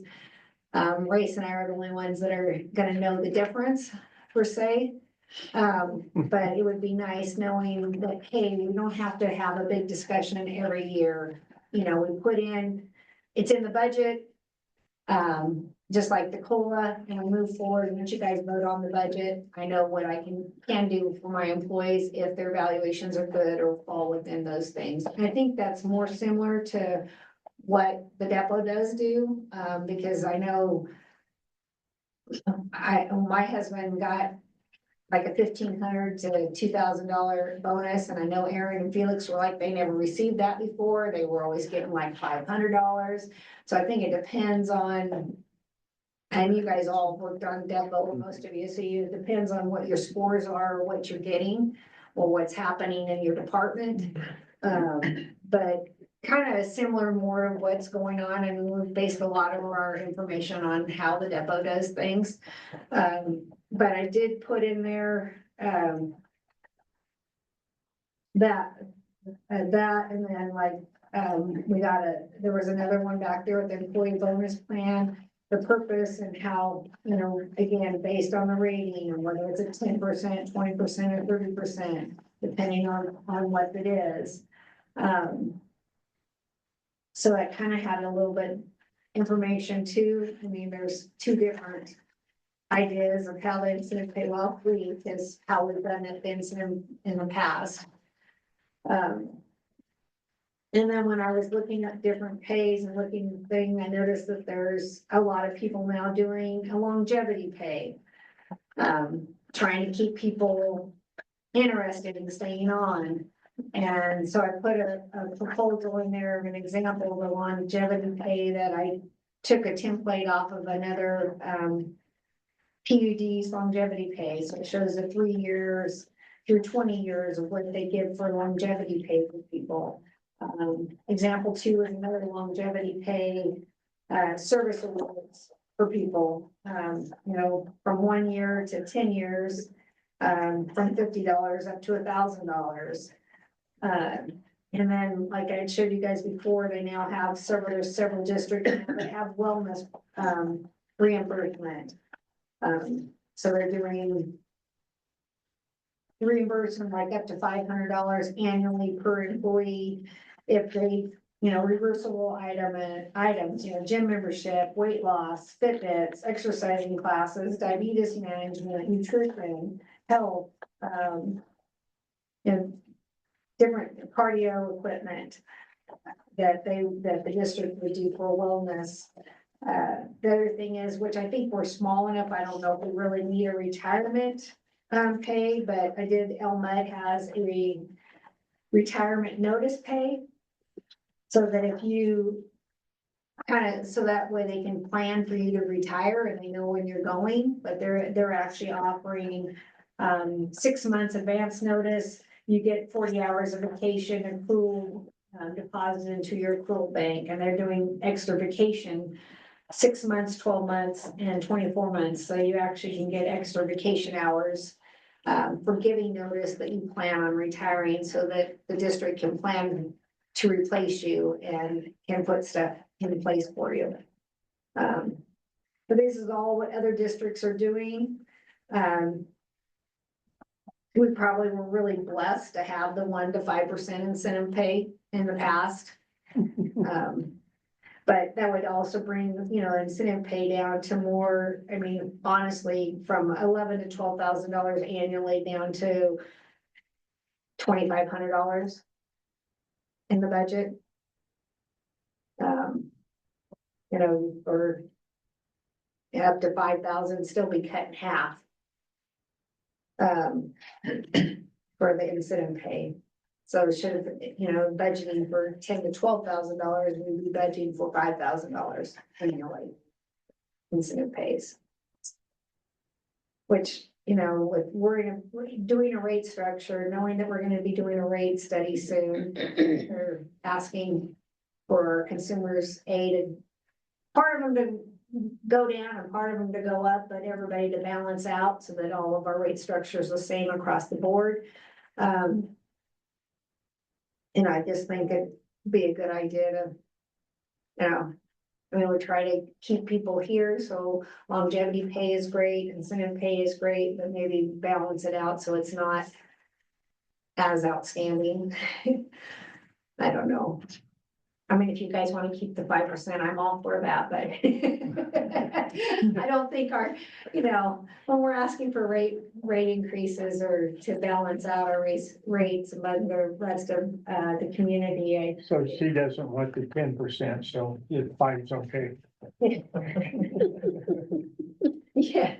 Royce and I are the only ones that are gonna know the difference, per se. But it would be nice knowing that, hey, we don't have to have a big discussion every year. You know, we put in, it's in the budget. Just like the COLA, and we move forward, and once you guys vote on the budget, I know what I can do for my employees if their valuations are good or fall within those things. And I think that's more similar to what the depot does do, because I know my husband got like a $1,500 to $2,000 bonus, and I know Aaron and Felix were like, they never received that before. They were always getting like $500. So I think it depends on, and you guys all worked on depot, most of you, so it depends on what your scores are, or what you're getting, or what's happening in your department. But kind of similar more of what's going on, and we've based a lot of our information on how the depot does things. But I did put in there, that, and then like, there was another one back there with the employee bonus plan, the purpose and how, you know, again, based on the rating, and whether it's a 10%, 20%, or 30%, depending on what it is. So I kind of had a little bit information too. I mean, there's 2 different ideas of how the incentive pay, well, 3 is how we've done it in the past. And then when I was looking at different pays and looking thing, I noticed that there's a lot of people now doing a longevity pay. trying to keep people interested in staying on. And so I put a proposal in there of an example of the longevity pay that I took a template off of another, PUD's longevity pay. So it shows the 3 years through 20 years of what they give for longevity pay for people. Example 2 is another longevity pay, service awards for people, from 1 year to 10 years, from $50 up to $1,000. And then, like I showed you guys before, they now have there's several districts that have wellness, reimbursement. So they're doing reimbursement like up to $500 annually per employee. If they, reversible items, gym membership, weight loss, fitness, exercising classes, diabetes management, nutrition, health, and different cardio equipment that the district would do for wellness. The other thing is, which I think we're small enough, I don't know if we really need a retirement pay, but LMUD has a retirement notice pay. So that if you so that way they can plan for you to retire and they know when you're going, but they're actually offering 6 months advance notice. You get 40 hours of vacation accrual deposited into your accrual bank, and they're doing extra vacation 6 months, 12 months, and 24 months. So you actually can get extra vacation hours for giving notice that you plan on retiring, so that the district can plan to replace you and can put stuff in place for you. But this is all what other districts are doing. We probably were really blessed to have the 1 to 5% incentive pay in the past. But that would also bring, incentive pay down to more, honestly, from $11,000 to $12,000 annually down to $2,500 in the budget. Or up to 5,000, still be cut in half. For the incentive pay. So instead of, budgeting for $10,000 to $12,000, we'd be budgeting for $5,000 annually incentive pays. Which, with we're doing a rate structure, knowing that we're gonna be doing a rate study soon, or asking for consumers aid, part of them to go down and part of them to go up, but everybody to balance out so that all of our rate structure is the same across the board. And I just think it'd be a good idea to, we try to keep people here, so longevity pay is great, incentive pay is great, but maybe balance it out so it's not as outstanding. I don't know. If you guys want to keep the 5%, I'm all for that, but I don't think when we're asking for rate increases or to balance out our rates among the rest of the community. So she doesn't want the 10%, so the 5 is okay. Yeah,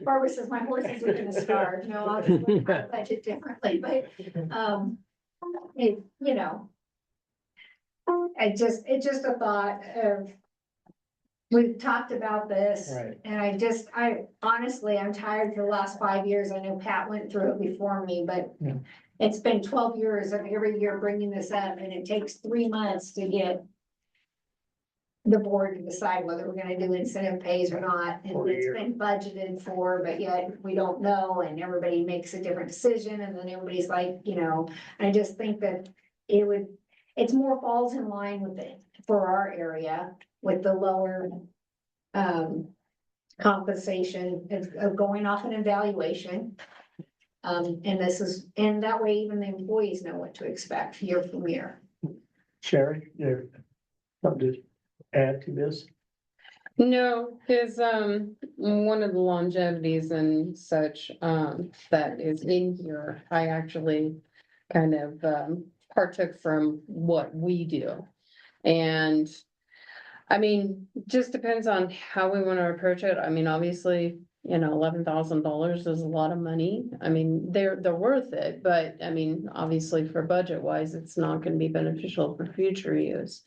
Barbara says my horses are gonna starve. No, I'll just budget differently, but it's just a thought of, we've talked about this. Right. And I honestly, I'm tired for the last 5 years. I know Pat went through it before me, but Yeah. it's been 12 years of every year bringing this up, and it takes 3 months to get the board to decide whether we're gonna do incentive pays or not. And For a it's year. been budgeted for, but yet we don't know, and everybody makes a different decision, and then everybody's like, I just think that it's more falls in line with it for our area with the lower compensation of going off an evaluation. And that way even the employees know what to expect year from year. Sherry, you have something to add to this? No, because one of the longevities and such that is in here, I actually kind of partook from what we do. And just depends on how we want to approach it. Obviously, $11,000 is a lot of money. I mean, they're worth it, but I mean, obviously for budget wise, it's not gonna be beneficial for future use.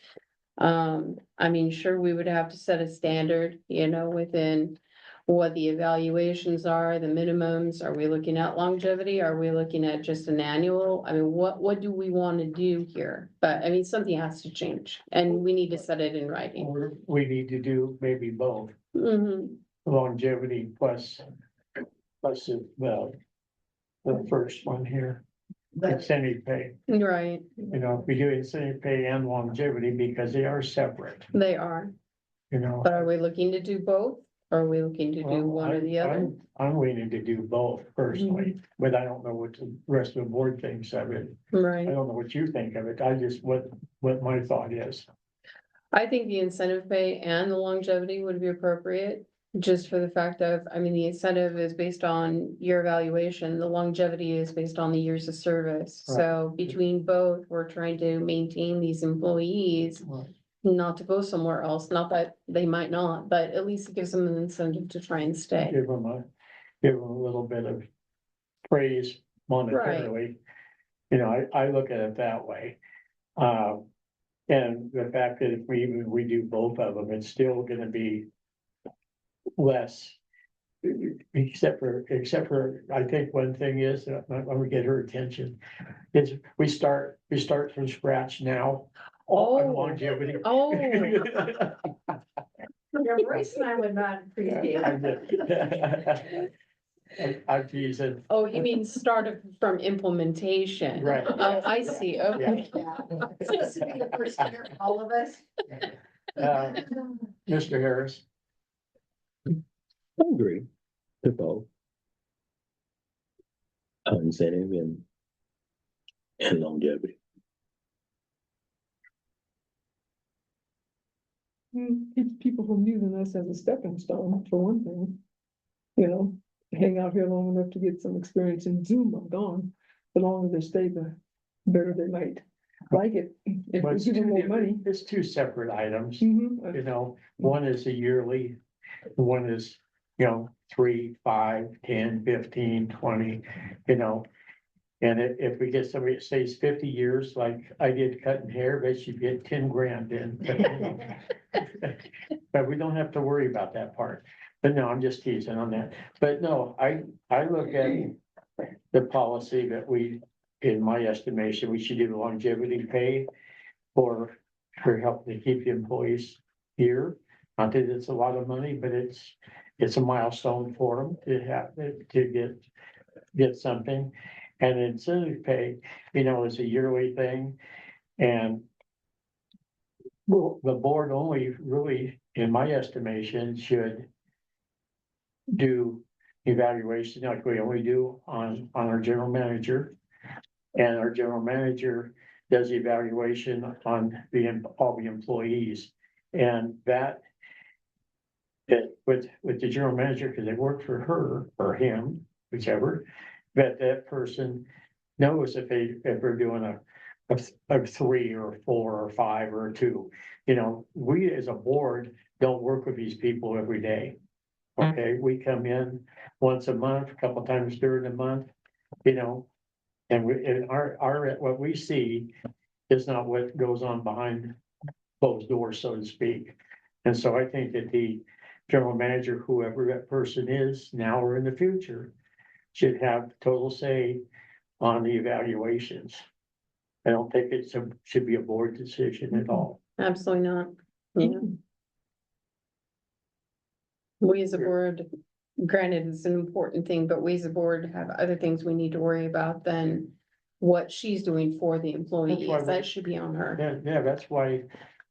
I mean, sure, we would have to set a standard, within what the evaluations are, the minimums. Are we looking at longevity? Are we looking at just an annual? I mean, what do we want to do here? But I mean, something has to change and we need to set it in writing. Or we need to do maybe both, Mhm. longevity plus the first one here, incentive pay. Right, If we do incentive pay and longevity, because they are separate, they are. But are we looking to do both? Or are we looking to do Well, one or the other? I'm willing to do both personally, but I don't know what the rest of the board thinks of it. I Right. don't know what you think of it. I just, what my thought is. I think the incentive pay and the longevity would be appropriate, just for the fact of, I mean, the incentive is based on your evaluation, the longevity is based on the years of service. Right. So between both, we're trying to maintain these employees, not to go somewhere else, not that they might not, but at least it gives them an incentive to try and stay. Give them a little bit of praise monetarily. I look at it that way. And the fact that if we do both of them, it's still gonna be less. Except for, I think one thing is, I'm gonna get her attention, is we start from scratch now. On Oh. longevity. Oh, Your voice and I would not appreciate it. I'm teasing, oh, you mean from implementation? right. Oh, I see, okay. This would be the first year for all of us. Mr. Harris, I agree to both. Incentive and longevity. Keeps people from using us as a stepping stone, for one thing. Hang out here long enough to get some experience in Zoom, I'm gone. The longer they stay, the better they might like it, if but we it's give them more money. it's two separate items, Mhm. one is a yearly, one is, 3, 5, 10, 15, 20, And if we get somebody that stays 50 years, like I did cutting hair, bet you get 10 grand in. But we don't have to worry about that part. But no, I'm just teasing on that. But no, I look at the policy that in my estimation, we should do longevity pay for helping to keep the employees here. Not that it's a lot of money, but it's a milestone for them to have, to get something. And incentive pay, is a yearly thing. And the board only really, in my estimation, should do evaluation like we only do on our general manager. And our general manager does the evaluation on all the employees. And that with the general manager, because they work for her or him, whichever, that person knows if we're doing a 3 or 4 or 5 or 2. We as a board don't work with these people every day. Okay, we come in once a month, a couple times during the month, and our what we see is not what goes on behind closed doors, so to speak. And so I think that the general manager, whoever that person is now or in the future, should have total say on the evaluations. I don't think it should be a board decision at all. Absolutely not. Yeah. We as a board, granted, it's an important thing, but we as a board have other things we need to worry about than what she's doing for the employees. That should be on her. Yeah, that's why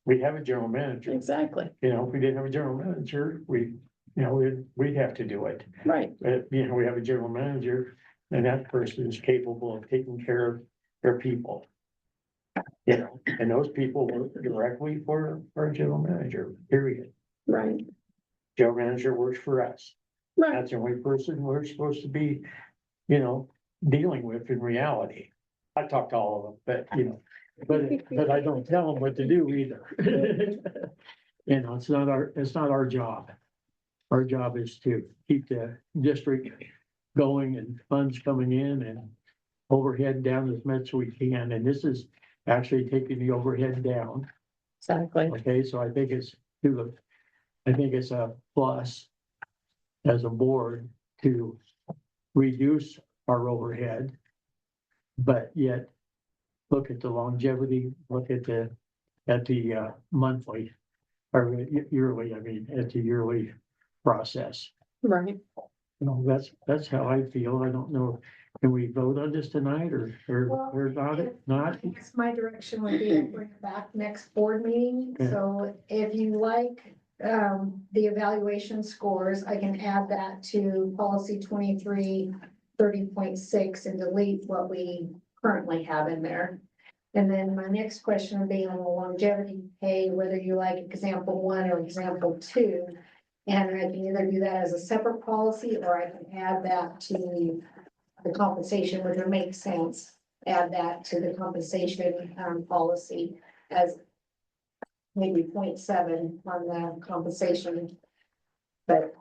we have a general manager. Exactly, If we didn't have a general manager, we'd have to do it. right. But, we have a general manager, and that person is capable of taking care of their people. And those people work directly for our general manager, period. Right, General manager works for us. right. That's the only person we're supposed to be, dealing with in reality. I talk to all of them, but I don't tell them what to do either. It's not our job. our job is to keep the district going and funds coming in and overhead down as much as we can, and this is actually taking the overhead down. Exactly. Okay, so I think it's I think it's a plus as a board to reduce our overhead. But yet, look at the longevity, look at the monthly or yearly, I mean, at the yearly process. Right. You know, that's how I feel. I don't know, can we vote on this tonight or not? I guess my direction would be to bring it back next board meeting, Okay. so if you like, the evaluation scores, I can add that to policy 2330.6 and delete what we currently have in there. And then my next question would be on the longevity pay, whether you like example 1 or example 2. And I can either do that as a separate policy, or I can add that to the compensation, which would make sense. Add that to the compensation, policy as maybe 0.7 on the compensation. But,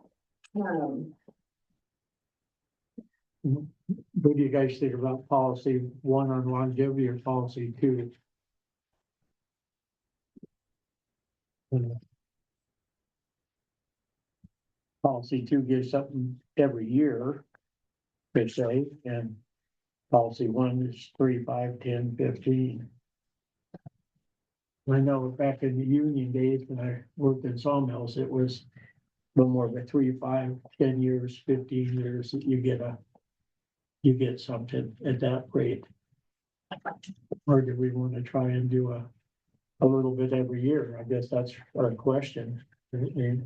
What do you guys think about policy 1 on longevity or policy 2? Policy 2 gives something every year, they say, and policy 1 is 3, 5, 10, 15. I know back in the union days when I worked in sawmills, it was no more of a 3, 5, 10 years, 15 years that you get something at that rate. Or do we want to try and do a little bit every year? I guess that's our question. We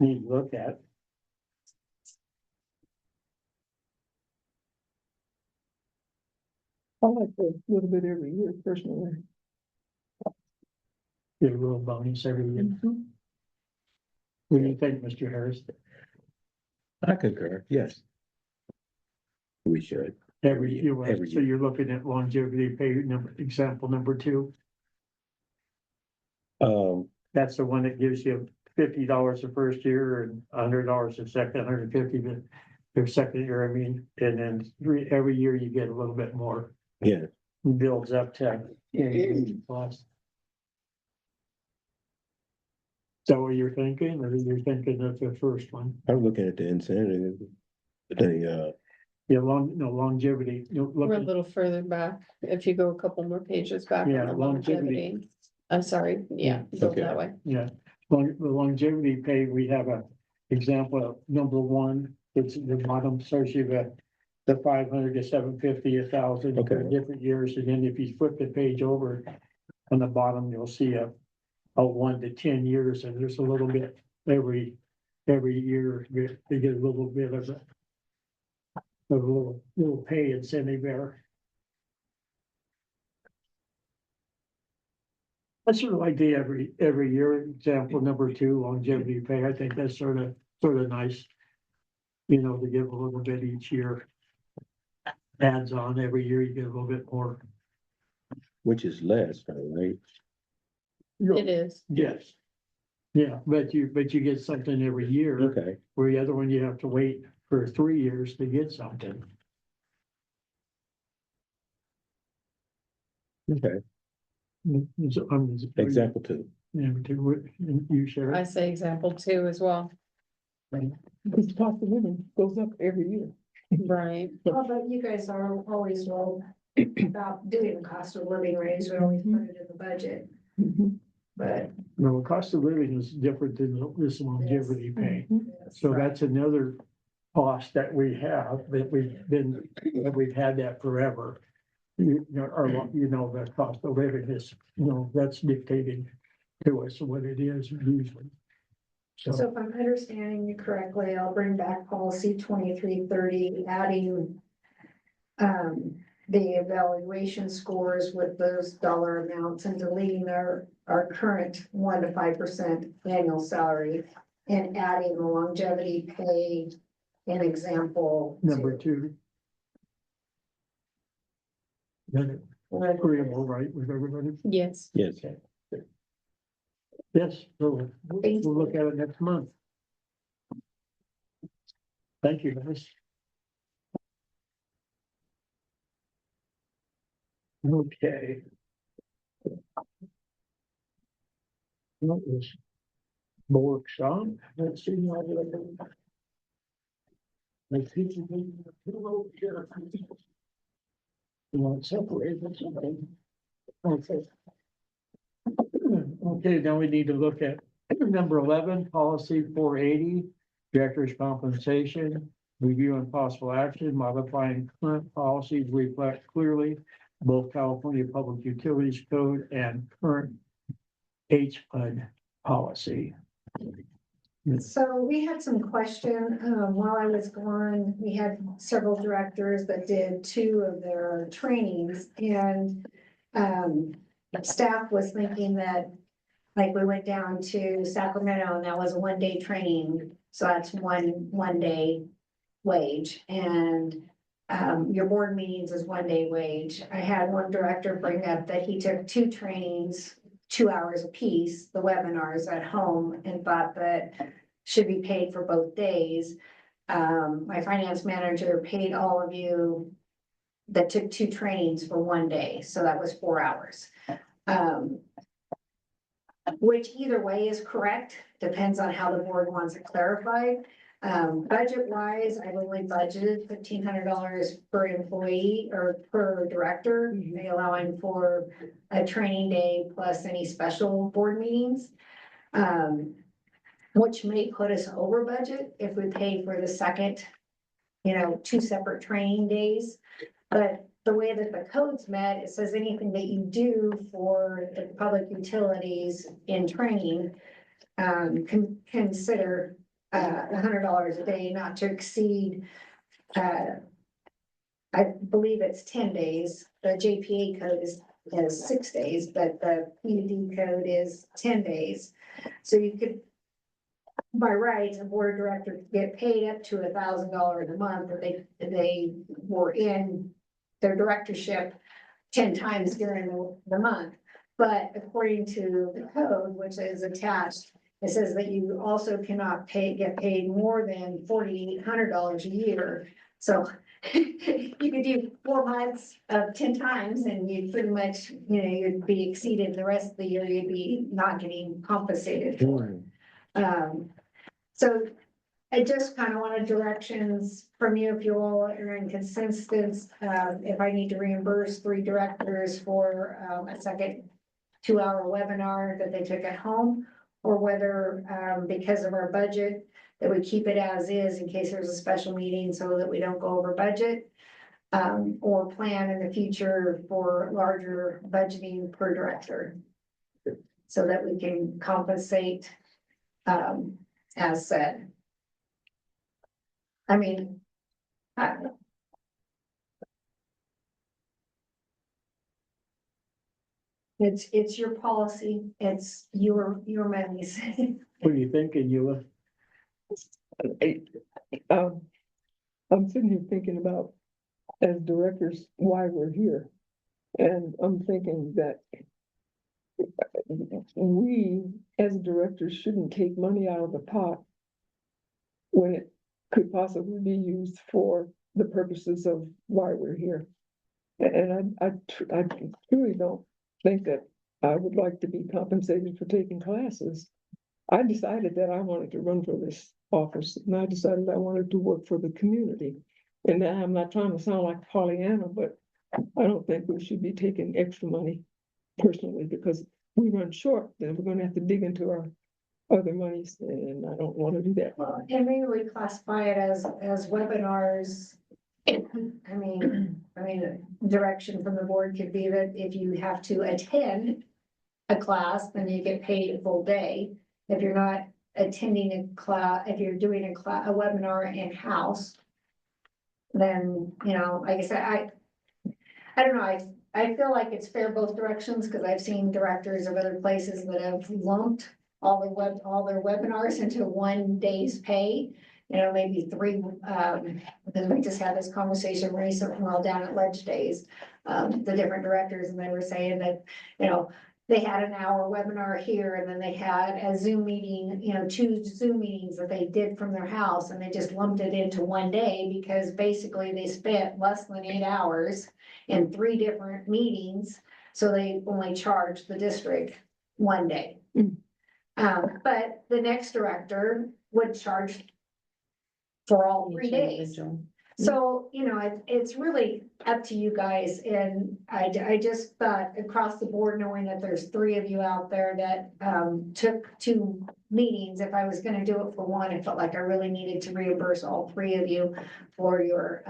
need to look at. I like a little bit every year personally. Get a little bonus every year. Mhm. What do you think, Mr. Harris? I concur, yes. We should. Every year, Every so year. you're looking at longevity pay example number 2. That's the one that gives you $50 the first year and $100 the second, $150 the second year, I mean, and then every year you get a little bit more. Yeah, Builds up to plus. So what you're thinking, or you're thinking of the first one? I'm looking at the incentive. Yeah, longevity, We're a little further back. If you go a couple more pages back Yeah, on the longevity. longevity. I'm sorry, yeah, go Okay. that way. yeah, the longevity pay, we have a example of number 1, it's the bottom, shows you the 500 to 750, 1,000 for Okay. different years, and then if you flip the page over on the bottom, you'll see a 1 to 10 years, and there's a little bit every year, they get a little bit of a little pay incentive there. I sort of like the every year example number 2, longevity pay. I think that's sort of nice. You know, to give a little bit each year. Adds on every year, you get a little bit more. which is less, right? It is. Yes. Yeah, but you get something every year, Okay, where the other one you have to wait for 3 years to get something. okay. So, Example 2. Yeah, you share. I say example 2 as well. Because the cost of living goes up every year. Right. well, but you guys are always well about doing the cost of living raise, we always put it in the budget, Mhm. but. No, cost of living is different than this longevity pay. So that's another cost that we have, that we've had that forever. You know, the cost of living is, that's dictated to us what it is usually. So So, if I'm understanding you correctly, I'll bring back policy 2330, adding the evaluation scores with those dollar amounts and deleting our current 1 to 5% annual salary and adding the longevity pay in example. number 2. Then agreeable, right, with everybody? Yes. Yes, Yes, we'll look at it next month. Thank you, guys. Okay. What was workshop? Let's see. Let's see. You want to separate or something? Okay. Okay, now we need to look at number 11, policy 480, director's compensation. Review and possible action, modifying current policies reflect clearly both California Public Utilities Code and current HPUD policy. So we had some question, while I was gone, we had several directors that did 2 of their trainings and, staff was thinking that, like, we went down to Sacramento and that was a 1-day training, so that's one day wage, and, your board meetings is 1-day wage. I had one director bring up that he took 2 trainings, 2 hours apiece, the webinars at home, and thought that should be paid for both days. My finance manager paid all of you that took 2 trainings for 1 day, so that was 4 hours. Which either way is correct, depends on how the board wants it clarified. Budget wise, I've only budgeted $1,500 per employee or per director, allowing for a training day plus any special board meetings. Which may put us over budget if we pay for the second, 2 separate training days. But the way that the code's met, it says anything that you do for the public utilities in training, consider $100 a day, not to exceed, I believe it's 10 days. The JPA code is 6 days, but the PUD code is 10 days. So you could, by rights, a board director could get paid up to $1,000 a month if they were in their directorship 10 times during the month. But according to the code, which is attached, it says that you also cannot get paid more than $4,800 a year. So you could do 4 months of 10 times and you'd pretty much, you'd be exceeded the rest of the year, you'd be not getting compensated for. So I just kind of wanted directions from you if you all are in consensus, if I need to reimburse 3 directors for a second 2-hour webinar that they took at home, or whether because of our budget that we keep it as is in case there's a special meeting so that we don't go over budget, or plan in the future for larger budgeting per director so that we can compensate as said. I mean, it's your policy, it's your monies. What are you thinking, Eula? I'm sitting here thinking about, as directors, why we're here. And I'm thinking that we, as directors, shouldn't take money out of the pot when it could possibly be used for the purposes of why we're here. And I truly don't think that I would like to be compensated for taking classes. I decided that I wanted to run for this office, and I decided I wanted to work for the community. And I'm not trying to sound like Pollyanna, but I don't think we should be taking extra money personally, because we run short, then we're gonna have to dig into our other monies, and I don't want to do that. And maybe we classify it as webinars. I mean, direction from the board could be that if you have to attend a class, then you get paid a full day. If you're not attending a class, if you're doing a webinar in-house, then, like I said, I don't know, I feel like it's fair both directions, because I've seen directors of other places that have lumped all their webinars into 1 day's pay. Maybe 3, because we just had this conversation recently while down at Ledge Days, the different directors, and they were saying that, they had an hour webinar here, and then they had a Zoom meeting, you know, 2 Zoom meetings that they did from their house, and they just lumped it into one day, because basically they spent less than 8 hours in 3 different meetings, so they only charged the district one day. Mm. But the next director would charge for all 3 Each days. individual. So, you know, it's really up to you guys, and I just thought across the board, knowing that there's 3 of you out there that, took 2 meetings, if I was gonna do it for one, I felt like I really needed to reimburse all 3 of you for your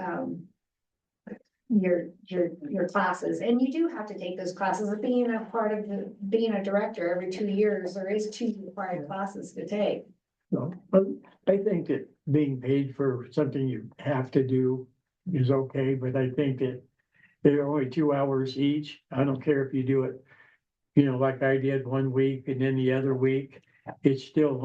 classes, and you do have to take those classes, being a part of being a director every 2 years, there is 2 required classes to take. No, but I think that being paid for something you have to do is okay, but I think that they're only 2 hours each. I don't care if you do it, you know, like I did one week and then the other week, it's still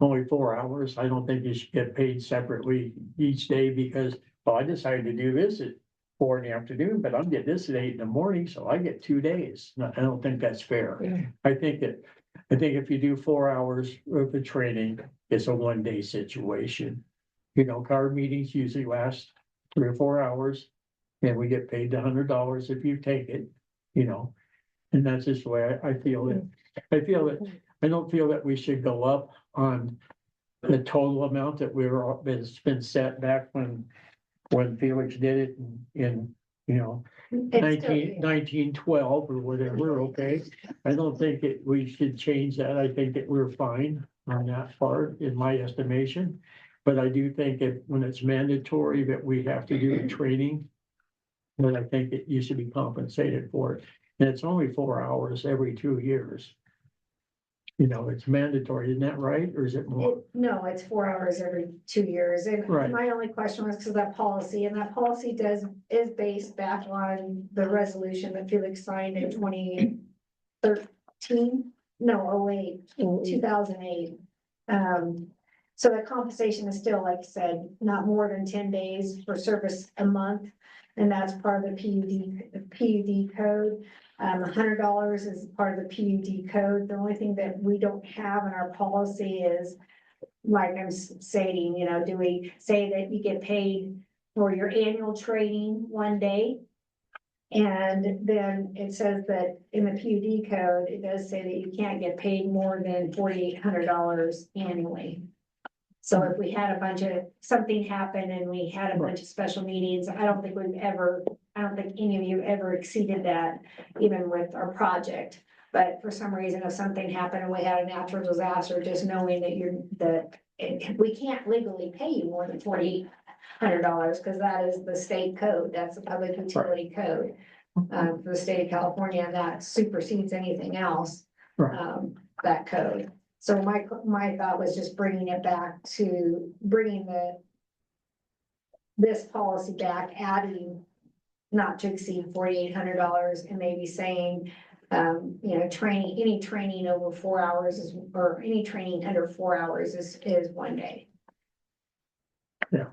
only 4 hours. I don't think you should get paid separately each day because, well, I decided to do this at 4 in the afternoon, but I'm getting this at 8 in the morning, so I get 2 days. No, I don't think that's fair. Yeah. I think if you do 4 hours of the training, it's a 1 day situation. You know, card meetings usually last 3 or 4 hours. And we get paid $100 if you take it, you know, and that's just the way I feel it. I don't feel that we should go up on the total amount that's been set back when Felix did it in, you know, It's still- 1912 or whatever, okay? I don't think that we should change that. I think that we're fine on that part, in my estimation. But I do think that when it's mandatory that we have to do the training, then I think that you should be compensated for it. And it's only 4 hours every 2 years. You know, it's mandatory, isn't that right? Or is it more? No, it's 4 hours every 2 years, and Right. my only question was to that policy, and that policy is based back on the resolution that Felix signed in 2013, no, 08, 2008. So the compensation is still, like I said, not more than 10 days for service a month, and that's part of the PUD code. $100 is part of the PUD code. The only thing that we don't have in our policy is, like I'm saying, you know, do we say that you get paid for your annual training 1 day? And then it says that in the PUD code, it does say that you can't get paid more than $4,800 annually. So if we had something happen and we had a bunch of special meetings, I don't think any of you ever exceeded that, even with our project. But for some reason, if something happened and we had a natural disaster, just knowing that we can't legally pay you more than $4,800, because that is the state code, that's the public utility code. For the state of California, and that supersedes anything else, Right. that code. So my thought was just bringing it back to this policy back, adding not to exceed $4,800, and maybe saying, you know, any training over 4 hours or any training under 4 hours is 1 day. I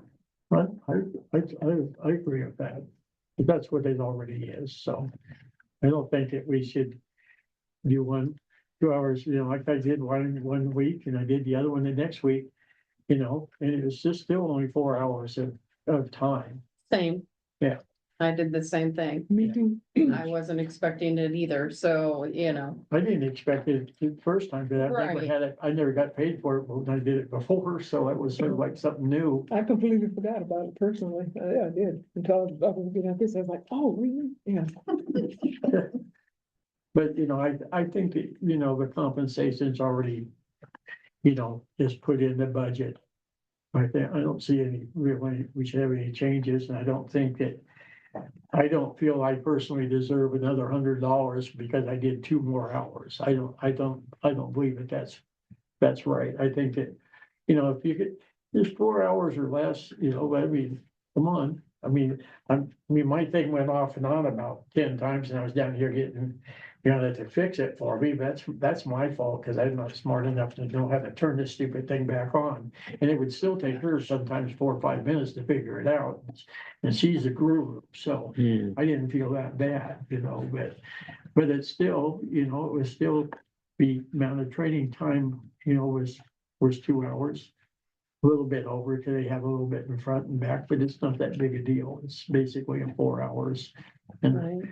agree with that. But that's what it already is, so I don't think that we should do 2 hours, you know, like I did one week and I did the other one the next week, you know, and it was just still only 4 hours of time. Same. Yeah. I did the same thing. Me too. I wasn't expecting it either, so, you know, I didn't expect it the first time, but I've never Right. had it, I never got paid for it when I did it before, so it was sort of like something new. I completely forgot about it personally. Yeah, I did. Until I was looking at this, I was like, oh, really? Yeah. But, you know, I think that, you know, the compensation's already, you know, is put in the budget. I don't see we should have any changes, and I don't feel I personally deserve another $100 because I did 2 more hours. I don't believe that's right. I think that, you know, if you get just 4 hours or less, you know, I mean, come on. I mean, my thing went off and on about 10 times and I was down here getting you know, to fix it for me, that's my fault, because I'm not smart enough to know how to turn this stupid thing back on. And it would still take her sometimes 4 or 5 minutes to figure it out, and she's a guru, so Hmm. I didn't feel that bad, you know, but it's still, you know, it was still the amount of training time, you know, was 2 hours. A little bit over, because they have a little bit in front and back, but it's not that big a deal. It's basically in 4 hours. And Right.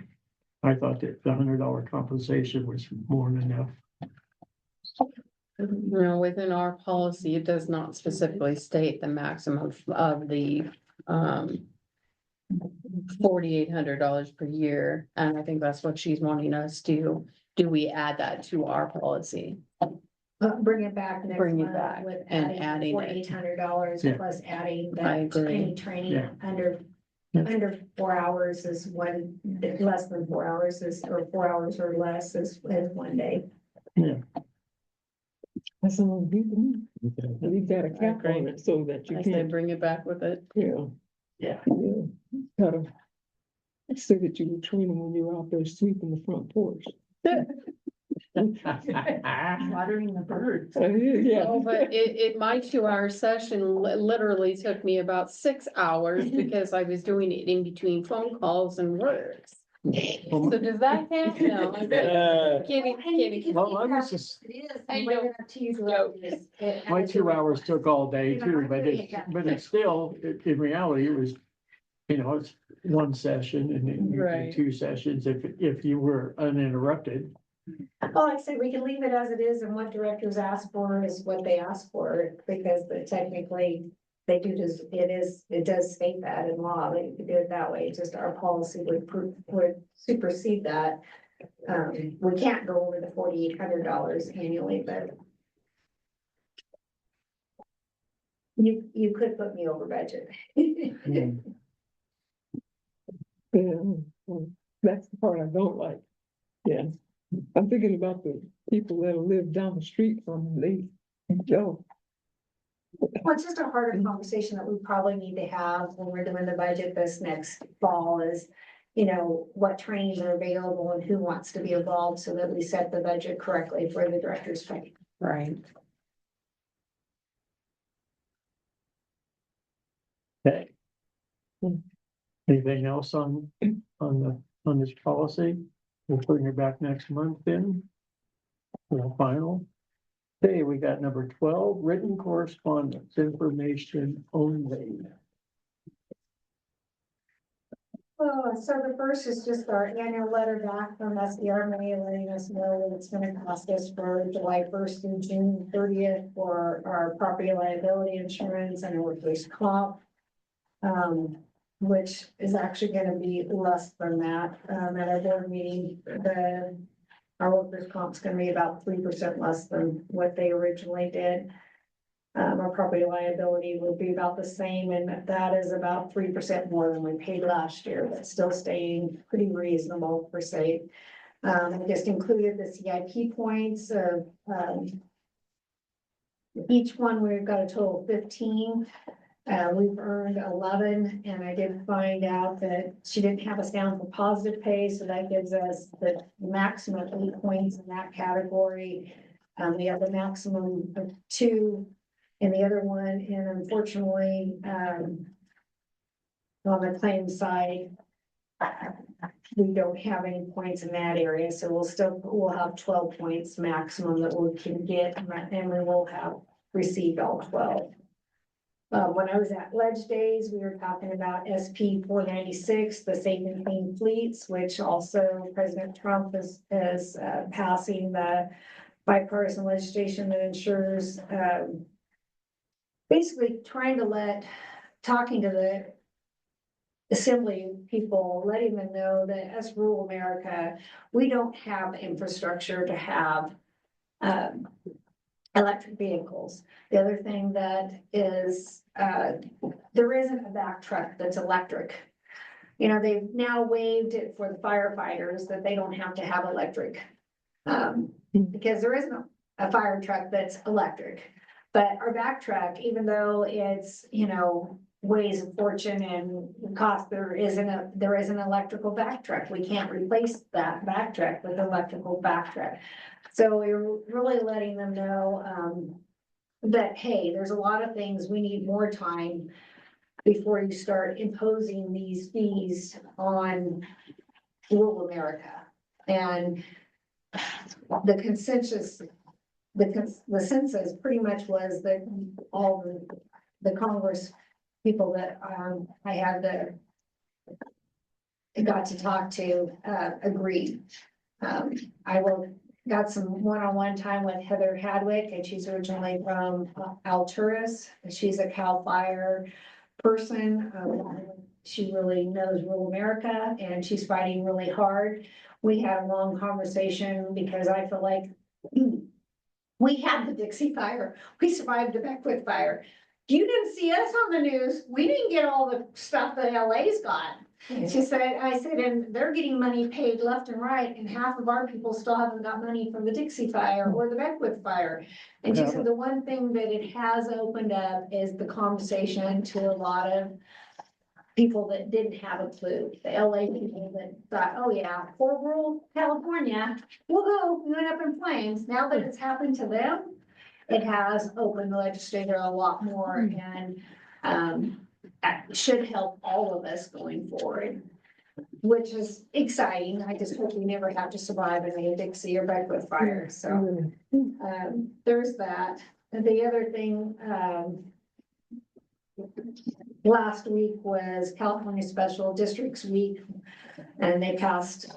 I thought that the $100 compensation was more than enough. You know, within our policy, it does not specifically state the maximum of the, $4,800 per year, and I think that's what she's wanting us to, do we add that to our policy? Bring it back next Bring it month back with and adding adding it. $4,800 Yeah. plus adding I that agree. training Yeah. under. Yeah. Under 4 hours is one, less than 4 hours is, or 4 hours or less is 1 day. That's all we can, Okay. we've got a cap on agree. it so that you I say can't, bring it back with it. yeah. Yeah. Yeah, gotta say that you were training when you were out there sweeping the front porch. Watering the birds. Yeah. Oh, but my 2 hour session literally took me about 6 hours because I was doing it in between phone calls and works. So does that count? No. I'm kidding, kidding. Well, I was just, I know. my 2 hours took all day too, but it's still, in reality, it was, you know, it's one session and then you Right. do 2 sessions if you were uninterrupted. Well, like I said, we can leave it as it is, and what directors ask for is what they ask for, because technically they do just, it does state that in law, that you can do it that way, just our policy would supersede that. We can't go over the $4,800 annually, but you could put me over budget. Yeah, that's the part I don't like. Yeah, I'm thinking about the people that live down the street from me. Joe, Well, it's just a harder conversation that we probably need to have when we're doing the budget this next fall is, you know, what trainings are available and who wants to be involved so that we set the budget correctly for the director's pay. Right. Okay. Hmm. Anything else on this policy? We'll bring it back next month then. Final. Okay, we got number 12, written correspondence, information only. So the first is just our annual letter back from SDRMA letting us know what it's gonna cost us for July 1st and June 30th for our property liability insurance and workers' comp. Which is actually gonna be less than that, at our board meeting, our workers' comp's gonna be about 3% less than what they originally did. Our property liability would be about the same, and that is about 3% more than we paid last year, but still staying pretty reasonable per se. I just included the CIP points of, each one, we've got a total of 15. We've earned 11, and I did find out that she didn't have us down for positive pay, so that gives us the maximum 8 points in that category. We have the maximum of 2 in the other one, and unfortunately, on the claim side, we don't have any points in that area, so we'll have 12 points maximum that we can get, and we will have received all 12. When I was at Ledge Days, we were talking about SP 496, the Safe and Clean Fleets, which also President Trump is passing the bipartisan legislation that ensures, basically talking to the assembly people, letting them know that as rural America, we don't have infrastructure to have electric vehicles. The other thing that is, there isn't a back truck that's electric. You know, they've now waived it for the firefighters that they don't have to have electric. Because there isn't a fire truck that's electric. But our back truck, even though it's, you know, ways of fortune and cost, there is an electrical back truck. We can't replace that back truck with electrical back truck. So we're really letting them know, that, hey, there's a lot of things, we need more time before you start imposing these fees on rural America. And the consensus, the census pretty much was that all the Congress people that, I had got to talk to, agreed. Got some one-on-one time with Heather Hadwick, and she's originally from Alturas. She's a CAL FIRE person. She really knows rural America, and she's fighting really hard. We had a long conversation because I feel like we had the Dixie Fire. We survived the Beckwith Fire. You didn't see us on the news. We didn't get all the stuff that LA's got. She said, I said, and they're getting money paid left and right, and half of our people still haven't got money from the Dixie Fire or the Beckwith Fire. And she said, the one thing that it has opened up is the conversation to a lot of people that didn't have a clue, the LA people that thought, oh yeah, poor rural California, woohoo, we went up in flames. Now that it's happened to them, it has opened the legislature a lot more, and should help all of us going forward, which is exciting. I just hope we never have to survive a Dixie or Beckwith fire. So there's that. And the other thing, last week was California Special Districts Week, and they passed,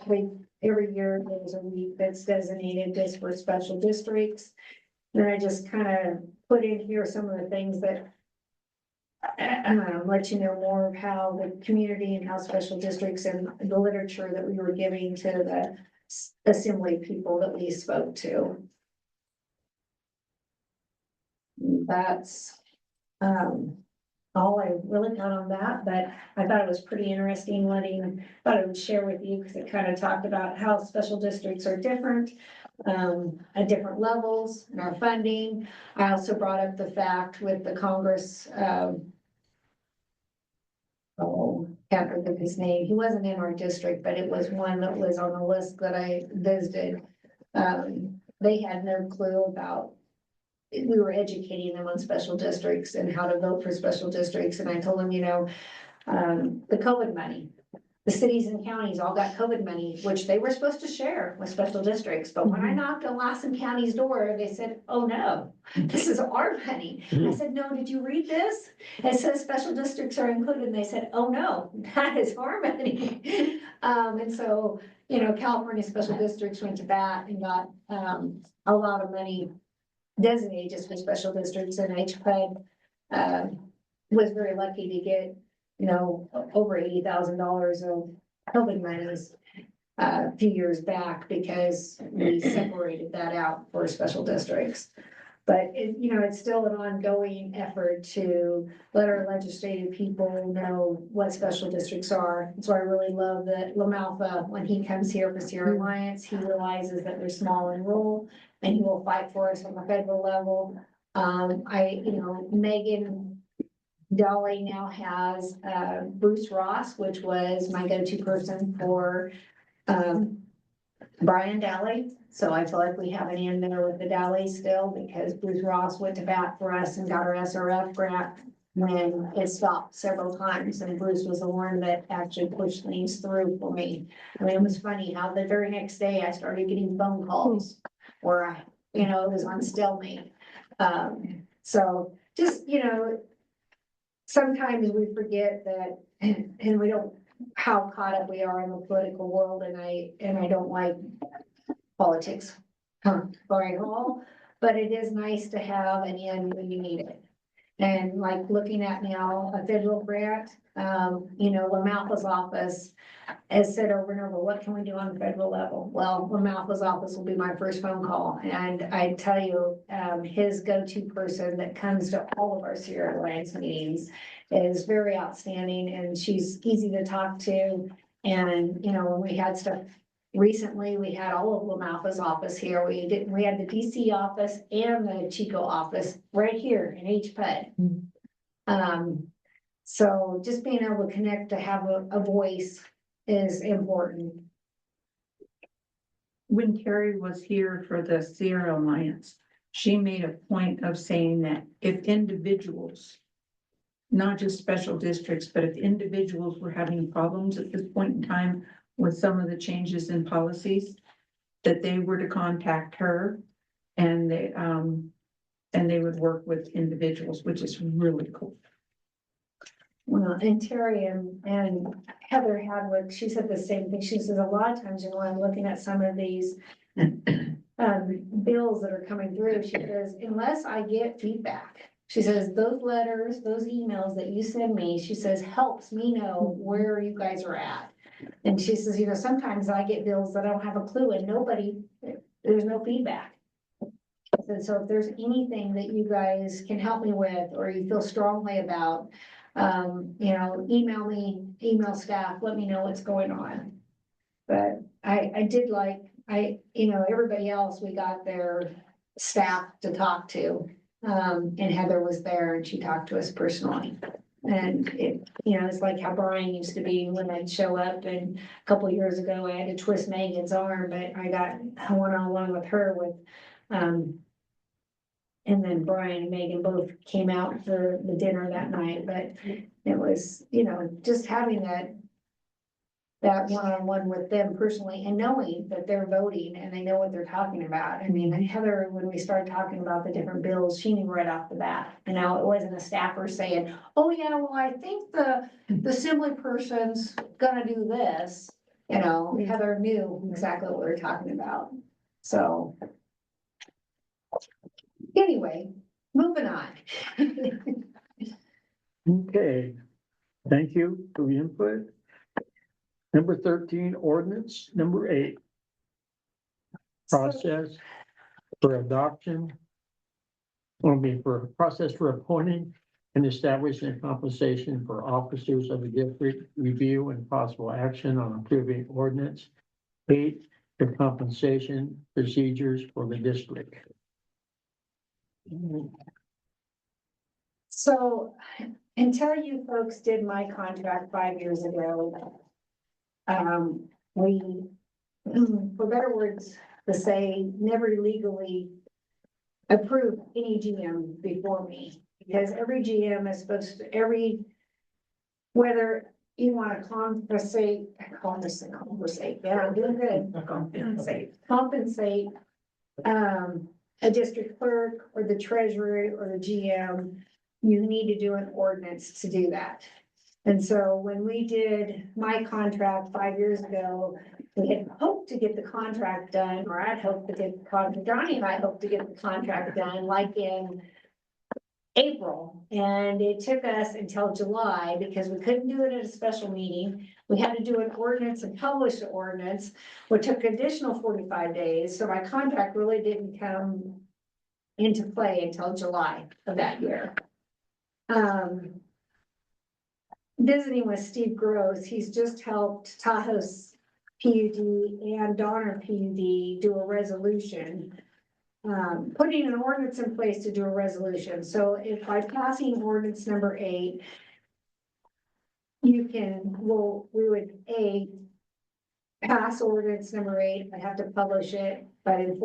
every year there's a week that's designated just for special districts. And I just kind of put in here some of the things that let you know more of how the community and how special districts and the literature that we were giving to the assembly people that we spoke to. That's all I really got on that, but I thought it was pretty interesting thought I would share with you because it kind of talked about how special districts are different at different levels in our funding. I also brought up the fact with the Congress, can't think of his name. He wasn't in our district, but it was one that was on the list that I visited. They had no clue about, we were educating them on special districts and how to vote for special districts. And I told them, the COVID money, the cities and counties all got COVID money, which they were supposed to share with special districts. But when I knocked on Lassen County's door, they said, oh no, this is our money. I said, no, did you read this? It says special districts are included. And they said, oh no, that is our money. And so, California special districts went to bat and got a lot of money designated just for special districts, and HPUD was very lucky to get, over $80,000 of COVID monies a few years back because we separated that out for special districts. But it's still an ongoing effort to let our legislative people know what special districts are. So I really love that LaMalfa, when he comes here for Sierra Alliance, he realizes that they're small and rural, and he will fight for us on the federal level. Megan Dolly now has Bruce Ross, which was my go-to person for Brian Daly. So I feel like we have an in there with the Daly still, because Bruce Ross went to bat for us and got our SRF grant when it stopped several times. And Bruce was the one that actually pushed things through for me. I mean, it was funny how the very next day I started getting phone calls where it was on stalemate. So just, sometimes we forget that, and we don't, how caught up we are in the political world, and I don't like politics very all, but it is nice to have an end when you need it. And like looking at now a federal grant, LaMalfa's office has said over and over, what can we do on the federal level? Well, LaMalfa's office will be my first phone call. And I tell you, his go-to person that comes to all of our Sierra Alliance meetings is very outstanding, and she's easy to talk to. And, when we had stuff recently, we had all of LaMalfa's office here. We had the DC office and the Chico office right here in HPUD. So just being able to connect, to have a voice is important. When Terry was here for the Sierra Alliance, she made a point of saying that if individuals, not just special districts, but if individuals were having problems at this point in time with some of the changes in policies, that they were to contact her and they would work with individuals, which is really cool. Well, and Terry and Heather Hadwick, she said the same thing. She says a lot of times, you know, when I'm looking at some of these bills that are coming through, she says, unless I get feedback, she says, those letters, those emails that you send me, she says, helps me know where you guys are at. And she says, you know, sometimes I get bills that I don't have a clue and there's no feedback. And so if there's anything that you guys can help me with, or you feel strongly about, you know, email me, email staff, let me know what's going on. But I did like, you know, everybody else, we got their staff to talk to. And Heather was there and she talked to us personally. And it, you know, it's like how Brian used to be when I'd show up, and a couple of years ago, I had to twist Megan's arm, but I got a one-on-one with her with, and then Brian and Megan both came out for the dinner that night, but it was, you know, just having that one-on-one with them personally and knowing that they're voting and they know what they're talking about. I mean, Heather, when we started talking about the different bills, she knew right off the bat. And now it wasn't a staffer saying, oh yeah, well, I think the assembly person's gonna do this. You know, Heather knew exactly what we were talking about. So anyway, moving on. Okay, thank you for the input. Number 13, ordinance. Number 8, process for adoption. For process for appointing and establishing compensation for officers of the district, review and possible action on approving ordinance. 8, the compensation procedures for the district. So until you folks did my contract 5 years ago, we, for better words to say, never legally approved any GM before me, because every GM is supposed to, whether you want to compensate, yeah, I'm doing good. Compensate, a district clerk or the treasurer or the GM, you need to do an ordinance to do that. And so when we did my contract 5 years ago, we had hoped to get the contract done, or I'd hoped to get the contract, Johnny and I hoped to get the contract done like in April. And it took us until July because we couldn't do it at a special meeting. We had to do an ordinance and publish the ordinance, which took additional 45 days. So my contract really didn't come into play until July of that year. Visiting with Steve Gross, he's just helped Tahoe's PUD and Donner PUD do a resolution. Putting an ordinance in place to do a resolution. So if by passing ordinance number 8, you can, we would pass ordinance number 8, I have to publish it, but in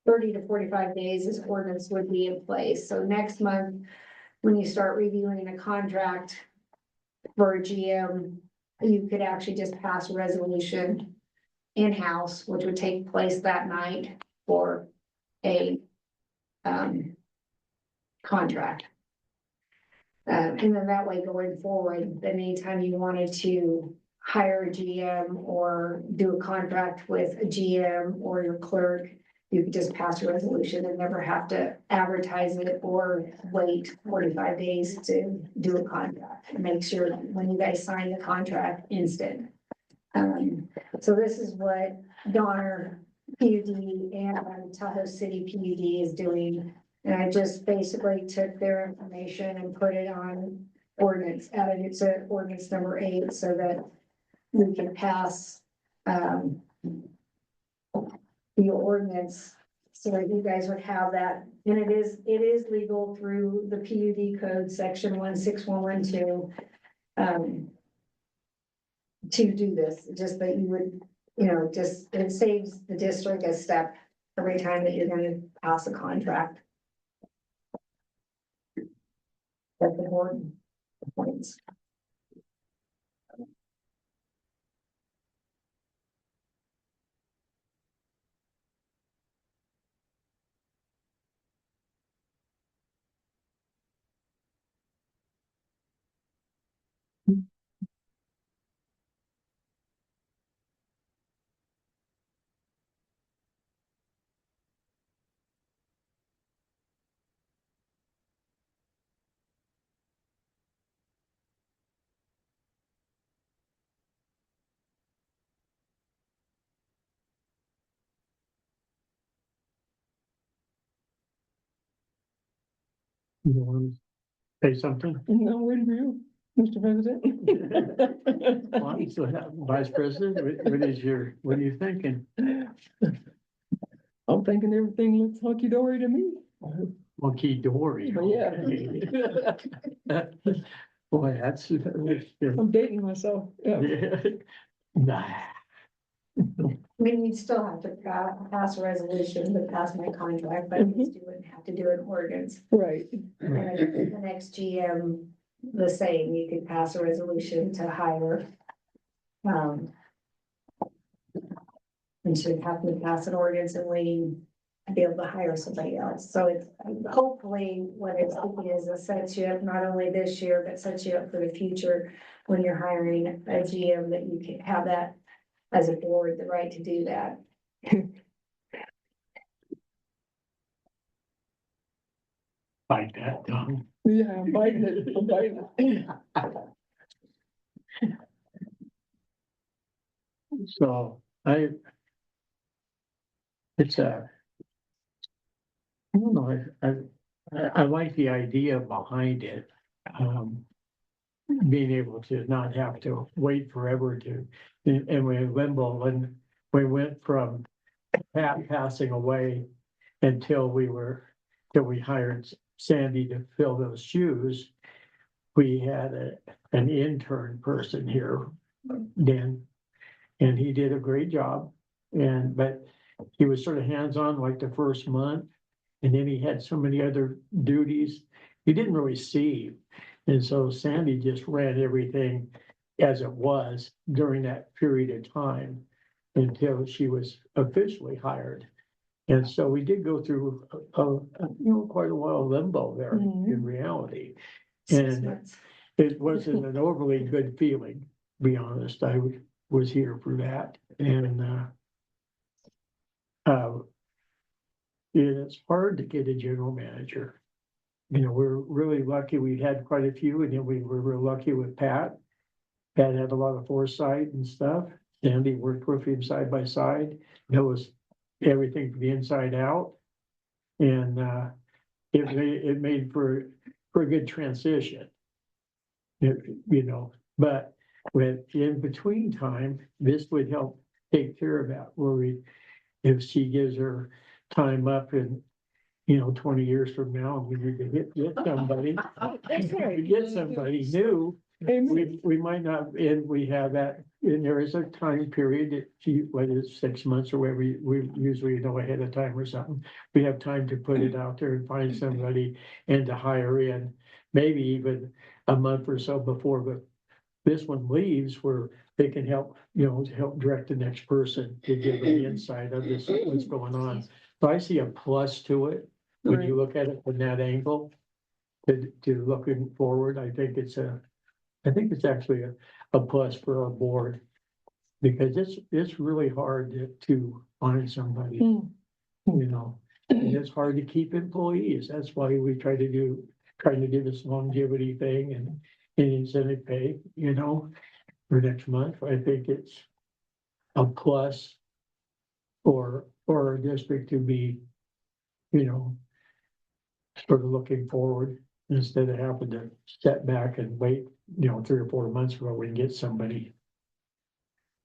30 to 45 days, this ordinance would be in place. So next month, when you start reviewing a contract for a GM, you could actually just pass a resolution in-house, which would take place that night for a contract. And then that way going forward, then anytime you wanted to hire a GM or do a contract with a GM or your clerk, you could just pass a resolution and never have to advertise it or wait 45 days to do a contract. And make sure that when you guys sign the contract, instant. So this is what Donner PUD and Tahoe City PUD is doing. And I just basically took their information and put it on ordinance, added it to ordinance number 8 so that we can pass the ordinance so that you guys would have that, and it is legal through the PUD code, section 16112. To do this, just that you would, just, it saves the district a step every time that you're gonna pass a contract. That the board appoints. You want to say something? No, with you, Mr. President. Well, so, Vice President, what are you thinking? I'm thinking everything looks hunky-dory to me. Monkey Dory. Yeah. Boy, that's. I'm dating myself, yeah. Nah. I mean, you'd still have to pass a resolution to pass my contract, but at least you wouldn't have to do an ordinance. Right, And I think the next GM, the same, you could pass a resolution to hire. And should have to pass an ordinance and waiting to be able to hire somebody else. So it's hopefully what it's thinking is it sets you up not only this year, but sets you up for the future when you're hiring a GM, that you can have that as a board, the right to do that. Like that, Tom. yeah, I'm biting it, I'm biting it. So it's I don't know, I like the idea behind it. Being able to not have to wait forever and we're in limbo, and we went from Pat passing away until we hired Sandy to fill those shoes. We had an intern person here, Dan, and he did a great job. But he was sort of hands-on like the first month, and then he had so many other duties he didn't really see. And so Sandy just ran everything as it was during that period of time until she was officially hired. And so we did go through quite a while of limbo there in reality. 6 And months. it wasn't an overly good feeling, to be honest. I was here for that. And it's hard to get a general manager. We're really lucky. We had quite a few, and then we were real lucky with Pat. Pat had a lot of foresight and stuff. Sandy worked with him side by side. Knows everything from the inside out. And it made for a good transition. But with in between time, this would help take care of that, where if she gives her time up in 20 years from now, and we need to get somebody. That's right. We get somebody new, Amen. we might not, and we have that, and there is a time period that whether it's 6 months or whatever, we usually know ahead of time or something. We have time to put it out there and find somebody and to hire in, maybe even a month or so before, but this one leaves where they can help, to help direct the next person to give them the insight of this, what's going on. So I see a plus to it when you look at it from that angle. To looking forward, I think it's actually a plus for our board. Because it's really hard to find somebody, and it's hard to keep employees. That's why we trying to do this longevity thing and incentive pay, for next month. I think it's a plus for our district to be, sort of looking forward instead of having to step back and wait, 3 or 4 months before we can get somebody.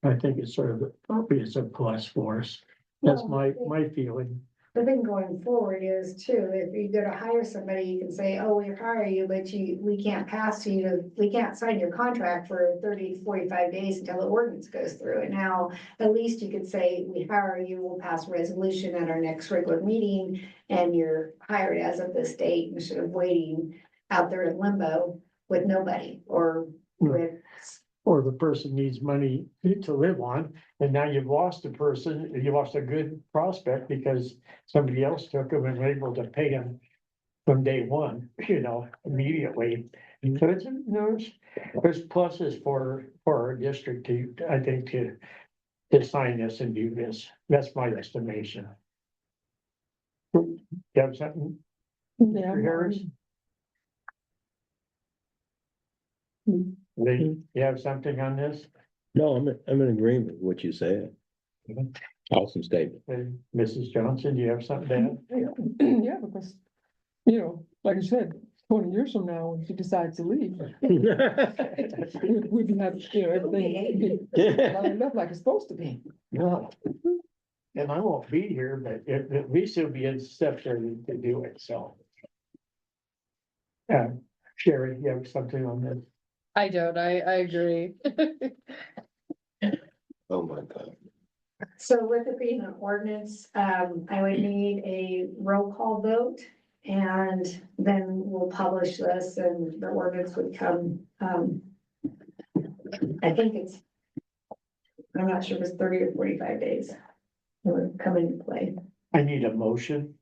I think it's probably it's a plus for us. That's my feeling. the thing going forward is too, if you go to hire somebody, you can say, oh, we hire you, but we can't pass you to, we can't sign your contract for 30 to 45 days until the ordinance goes through. And now, at least you could say, we hire you, we'll pass a resolution at our next regular meeting, and you're hired as of this date, instead of waiting out there in limbo with nobody, or with, or the person needs money to live on, and now you've lost a person, you lost a good prospect because somebody else took them and were able to pay them from day one, immediately. So it's, there's pluses for our district to, I think, to sign this and do this. That's my estimation. You have something, Yeah, Mr. Harris? You have something on this? No, I'm in agreement with what you said. Mhm. Awesome statement. And Mrs. Johnson, do you have something to add? Yeah, because, like I said, 20 years from now, when she decides to leave, we'd be having, everything be lined up like it's supposed to be. No. And I won't be here, but at least it'll be in step there to do it, so. Sherry, you have something on this? I don't, I agree. Oh, my God. so with it being an ordinance, I would need a roll call vote. And then we'll publish this and the ordinance would come, I think it's, I'm not sure if it's 30 or 45 days. It would come into play. I need a motion.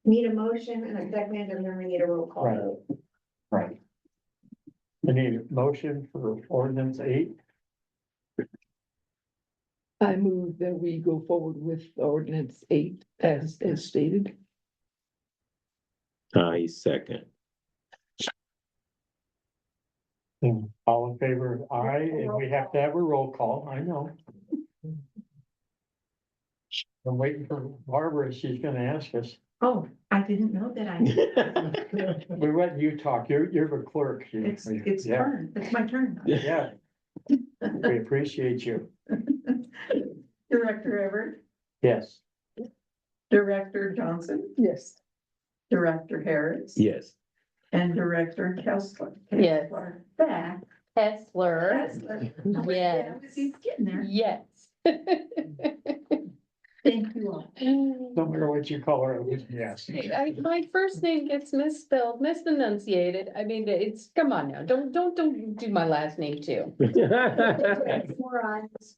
Need a motion and a second, and then we need a roll call Right. vote. Right. I need a motion for ordinance 8. I move that we go forward with ordinance 8 as stated. I second. And all in favor of aye, and we have to have a roll call, I know. I'm waiting for Barbara, she's gonna ask us. Oh, I didn't know that I, We let you talk, you're the clerk. it's Yeah. turn, it's my turn. Yeah, we appreciate you, Director Everett, yes. Director Johnson, Yes. Director Harris. Yes. And Director Kessler. Yes. Kessler. Back. Kessler, Kessler. Yes. He's getting there. yes. Thank you all. No matter what you call her, it was yes. My first name gets misspelled, misenunciated. I mean, it's, come on now, don't do my last name too. Four ayes,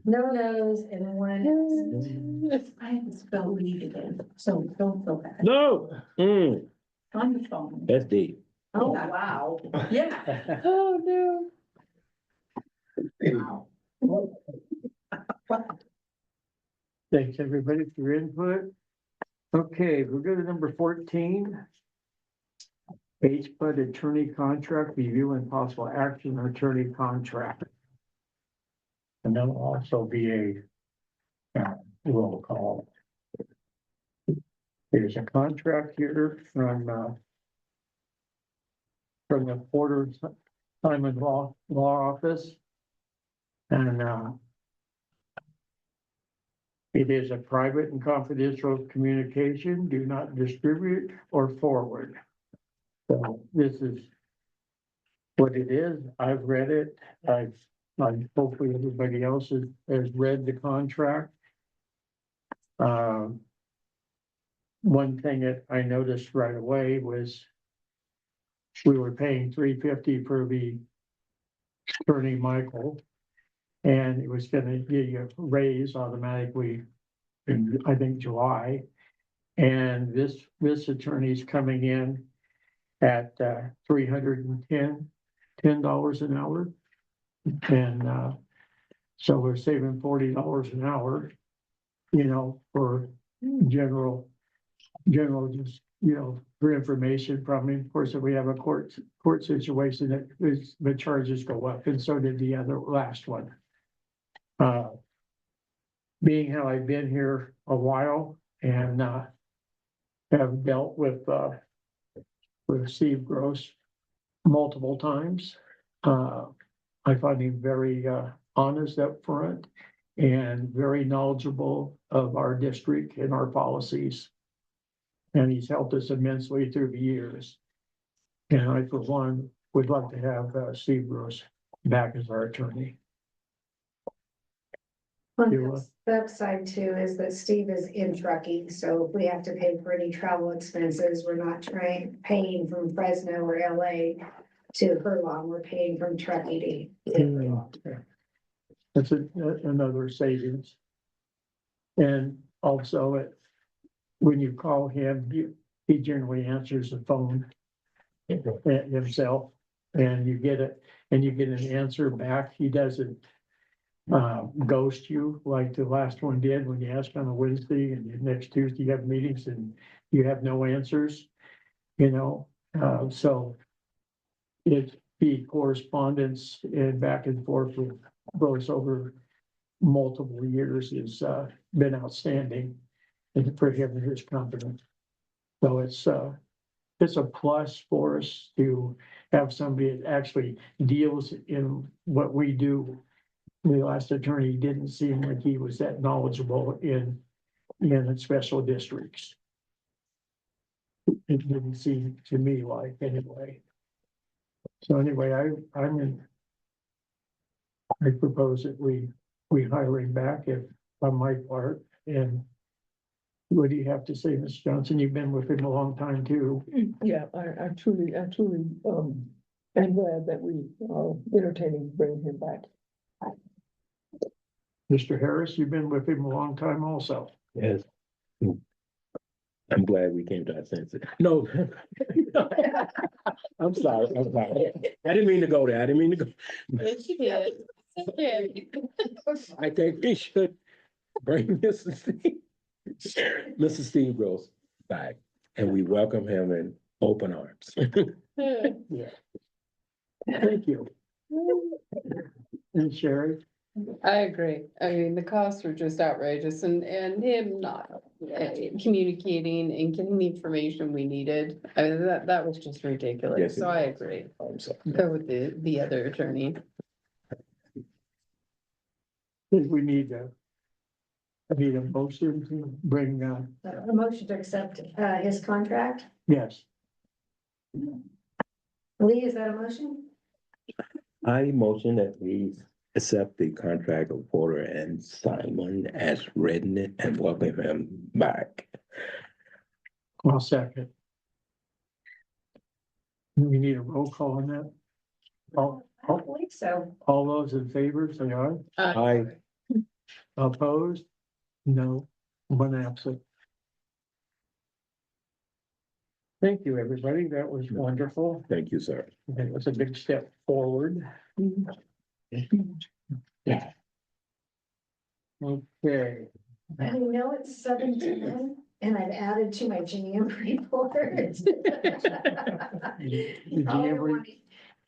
no nos, and one. I had to spell lead again, so don't feel bad. No. On the phone. That's deep. Oh, wow. Yeah. Oh, no. Thanks, everybody, for your input. Okay, we'll go to number 14. H-Bud attorney contract, review and possible action on attorney contract. And there'll also be a roll call. There's a contract here from the Porter Simon Law Office. And it is a private and confidential communication, do not distribute or forward. So this is what it is. I've read it. Hopefully everybody else has read the contract. One thing that I noticed right away was we were paying $350 for the attorney Michael. And it was gonna give you a raise automatically in, I think, July. And this attorney's coming in at $310 an hour. And so we're saving $40 an hour, for general, just, for information from him. Of course, if we have a court situation that is, the charges go up, and so did the other last one. Being how I've been here a while and have dealt with Steve Gross multiple times, I find him very honest up front, and very knowledgeable of our district and our policies. And he's helped us immensely through the years. And I, for one, would love to have Steve Gross back as our attorney. On You, the upside too is that Steve is in trucking, so if we have to pay for any travel expenses, we're not paying from Fresno or LA to Furlong, we're paying from trucking to Furlong. That's another savings. And also, when you call him, he generally answers the phone himself, and you get an answer back. He doesn't ghost you like the last one did when you ask on a Wednesday and next Tuesday you have meetings and you have no answers, so it be correspondence and back and forth with Bruce over multiple years has been outstanding and for him and his company. So it's a plus for us to have somebody that actually deals in what we do. The last attorney didn't seem like he was that knowledgeable in special districts. It didn't seem to me like, anyway. So anyway, I propose that we hire him back if on my part. And what do you have to say, Ms. Johnson? You've been with him a long time too. Yeah, I truly, am glad that we are entertaining bringing him back. Mr. Harris, you've been with him a long time also. Yes. I'm glad we came to our senses. No. I'm sorry. I didn't mean to go there. Yes, you did. Okay. I think we should bring Mr. Steve Gross back, and we welcome him in open arms. Yeah. Thank you. And Sherry? I agree. I mean, the costs are just outrageous and him not communicating and getting the information we needed. I mean, that was just ridiculous. Yes, it So I was. agree. I'm sorry. Go with the other attorney. Think we need a motion to bring, A motion to accept his contract. yes, Lee, is that a motion? I motion that we accept the contract of Porter and Simon as written and welcome him back. I'll second. We need a roll call on that. I don't believe so. All those in favor, say aye. Aye. Opposed? No, one absent. Thank you, everybody. That was wonderful. Thank you, sir. It was a big step forward. Yeah. Okay. I know it's 7:10 and I've added to my GM report. You All ever- everyone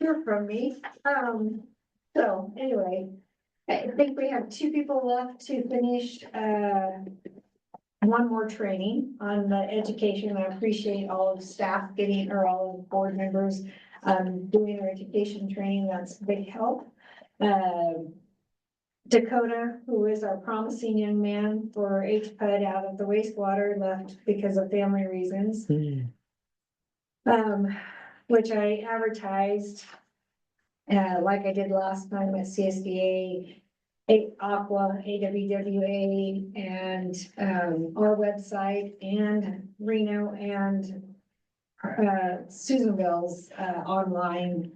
hear from me. So anyway, I think we have 2 people left to finish, one more training on the education. I appreciate all of staff getting, or all of board members, doing their education training. That's a big help. Dakota, who is our promising young man for HPUD out of the wastewater, left because of family reasons. Which I advertised, like I did last time at CSDA, Aqua, AWWA, and, our website, and Reno, and, Susanville's, online,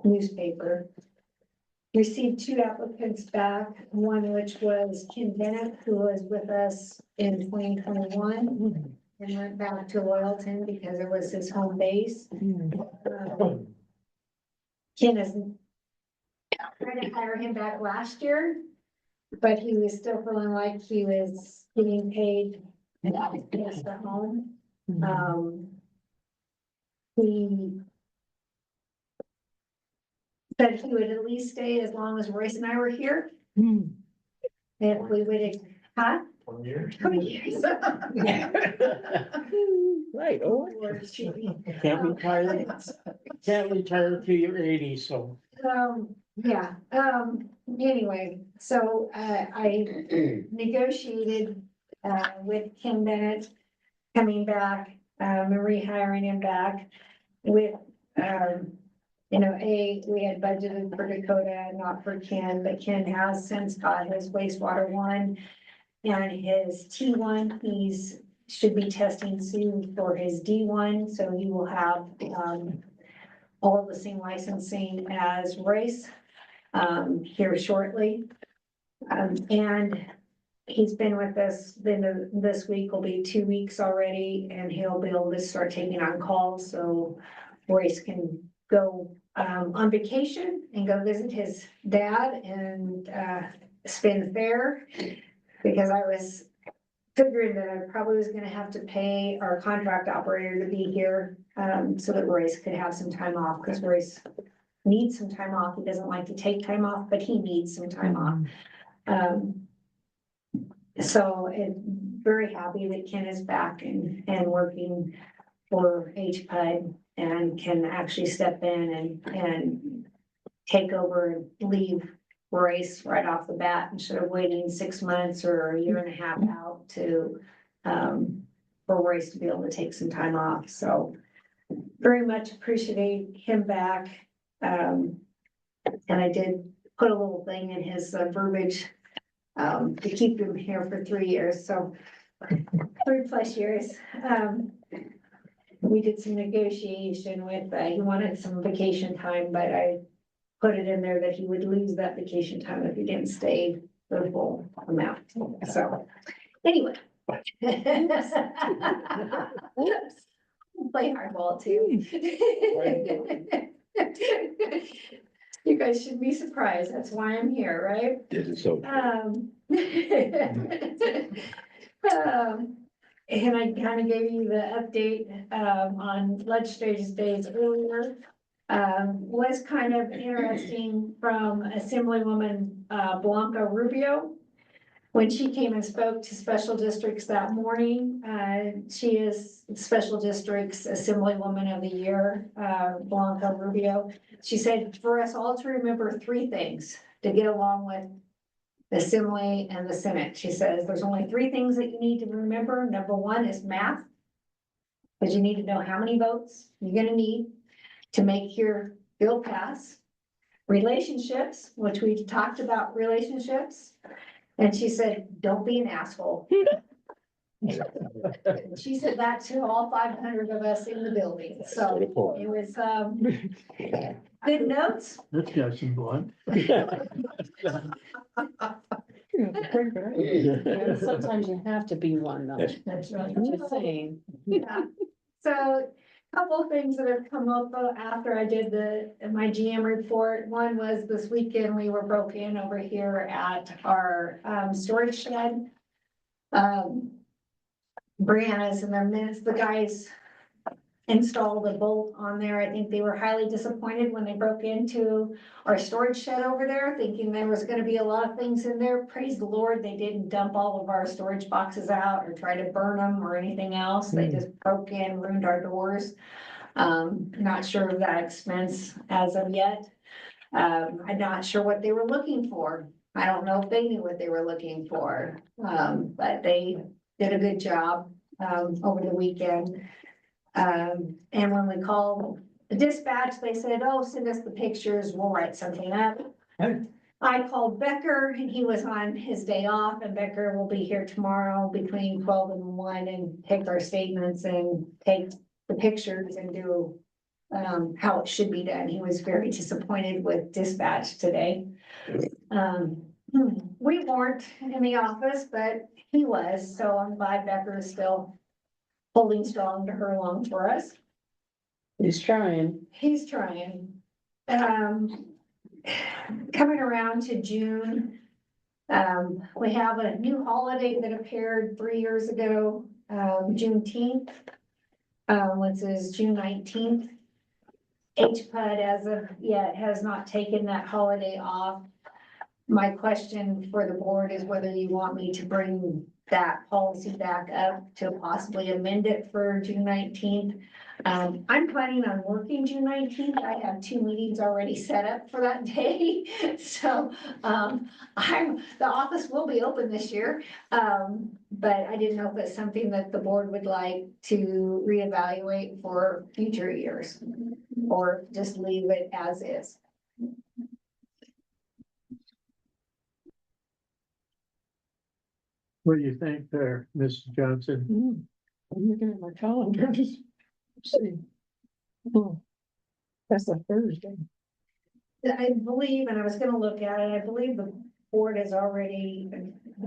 newspaper. Received 2 applicants back, one which was Ken Bennett, who was with us in 2021. And went back to Loyalton because it was his home base. Ken is tried to hire him back last year, but he was still feeling like he was getting paid and that was just at home. He said he would at least stay as long as Royce and I were here. If we would, huh? 20 years. 20 years. Right, oh. Can't retire till you're 80, so. Yeah, anyway, so, I negotiated, with Kim Bennett coming back, and rehiring him back with, you know, we had budgeted for Dakota, not for Ken, but Ken has since got his wastewater one and his T1, should be testing soon for his D1, so he will have, all of the same licensing as Royce, here shortly. And he's been with us, this week will be 2 weeks already, and he'll be able to start taking on calls, so Royce can go, on vacation and go visit his dad and, spend fair. Because I was figuring that I probably was gonna have to pay our contract operator to be here, so that Royce could have some time off, because Royce needs some time off. He doesn't like to take time off, but he needs some time off. So very happy that Ken is back and working for HPUD and can actually step in and take over and leave Royce right off the bat instead of waiting 6 months or a year and a half out to, for Royce to be able to take some time off. So very much appreciate him back. And I did put a little thing in his verbiage, to keep him here for 3 years, so 3+ years. We did some negotiation with, he wanted some vacation time, but I put it in there that he would lose that vacation time if he didn't stay the full amount, so, anyway. Play hardball too. You guys should be surprised, that's why I'm here, right? This is so. And I kind of gave you the update, on legislative days earlier. Was kind of interesting from Assemblywoman, Blanca Rubio. When she came and spoke to special districts that morning, she is Special District's Assemblywoman of the Year, Blanca Rubio. She said for us all to remember 3 things to get along with the Assembly and the Senate. She says there's only 3 things that you need to remember. Number 1 is math, because you need to know how many votes you're gonna need to make your bill pass. Relationships, which we talked about relationships. And she said, don't be an asshole. She said that to all 500 of us in the building, so it was, good notes. That's got some blunt. And sometimes you have to be one though. That's right. I'm just saying. Yeah. So a couple of things that have come up after I did my GM report. One was this weekend, we were broke in over here at our, storage shed. Brianna's in their midst, the guys installed a bolt on there. I think they were highly disappointed when they broke into our storage shed over there, thinking there was gonna be a lot of things in there. Praise the Lord, they didn't dump all of our storage boxes out or try to burn them or anything else. They just broke in, ruined our doors. Not sure of that expense as of yet. I'm not sure what they were looking for. I don't know if they knew what they were looking for. But they did a good job, over the weekend. And when we called the dispatch, they said, oh, send us the pictures, we'll write something up. I called Becker and he was on his day off, and Becker will be here tomorrow between 12 and 1 and take our statements and take the pictures and do how it should be done. He was very disappointed with dispatch today. We weren't in the office, but he was, so I'm glad Becker is still holding strong to her along for us. He's trying. He's trying. Coming around to June, we have a new holiday that appeared 3 years ago, Juneteenth. Which is June 19th. HPUD as of yet has not taken that holiday off. My question for the board is whether you want me to bring that policy back up to possibly amend it for June 19th. I'm planning on working June 19th. I have 2 meetings already set up for that day. So, the office will be open this year. But I didn't know if it's something that the board would like to reevaluate for future years or just leave it as is. What do you think there, Mrs. Johnson? I'm looking at my calendar, just see. Oh, that's a Thursday. I believe, and I was gonna look at it, I believe the board has already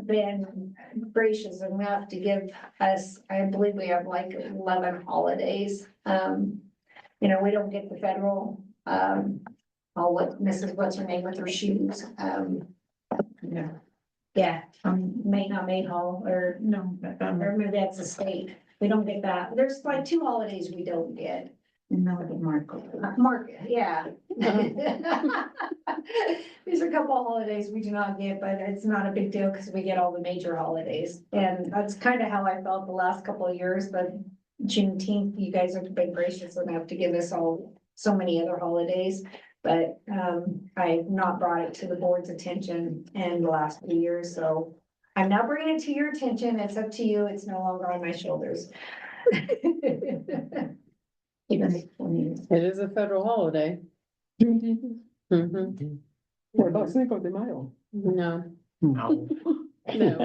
been gracious enough to give us, I believe we have like 11 holidays. You know, we don't get the federal, what Mrs. What's her name with her shoes, Yeah, yeah, May not May Hall, or no, but, or maybe that's the state. We don't get that. There's like 2 holidays we don't get. no, the Marco. Mark, yeah. There's a couple of holidays we do not get, but it's not a big deal because we get all the major holidays. And that's kind of how I felt the last couple of years, but Juneteenth, you guys have been gracious enough to give us all so many other holidays. But I've not brought it to the board's attention in the last few years, so I'm now bringing it to your attention. It's up to you. It's no longer on my shoulders. It is a federal holiday. Juneteenth, Mhm. what about Cinco de Mayo? No, No. no,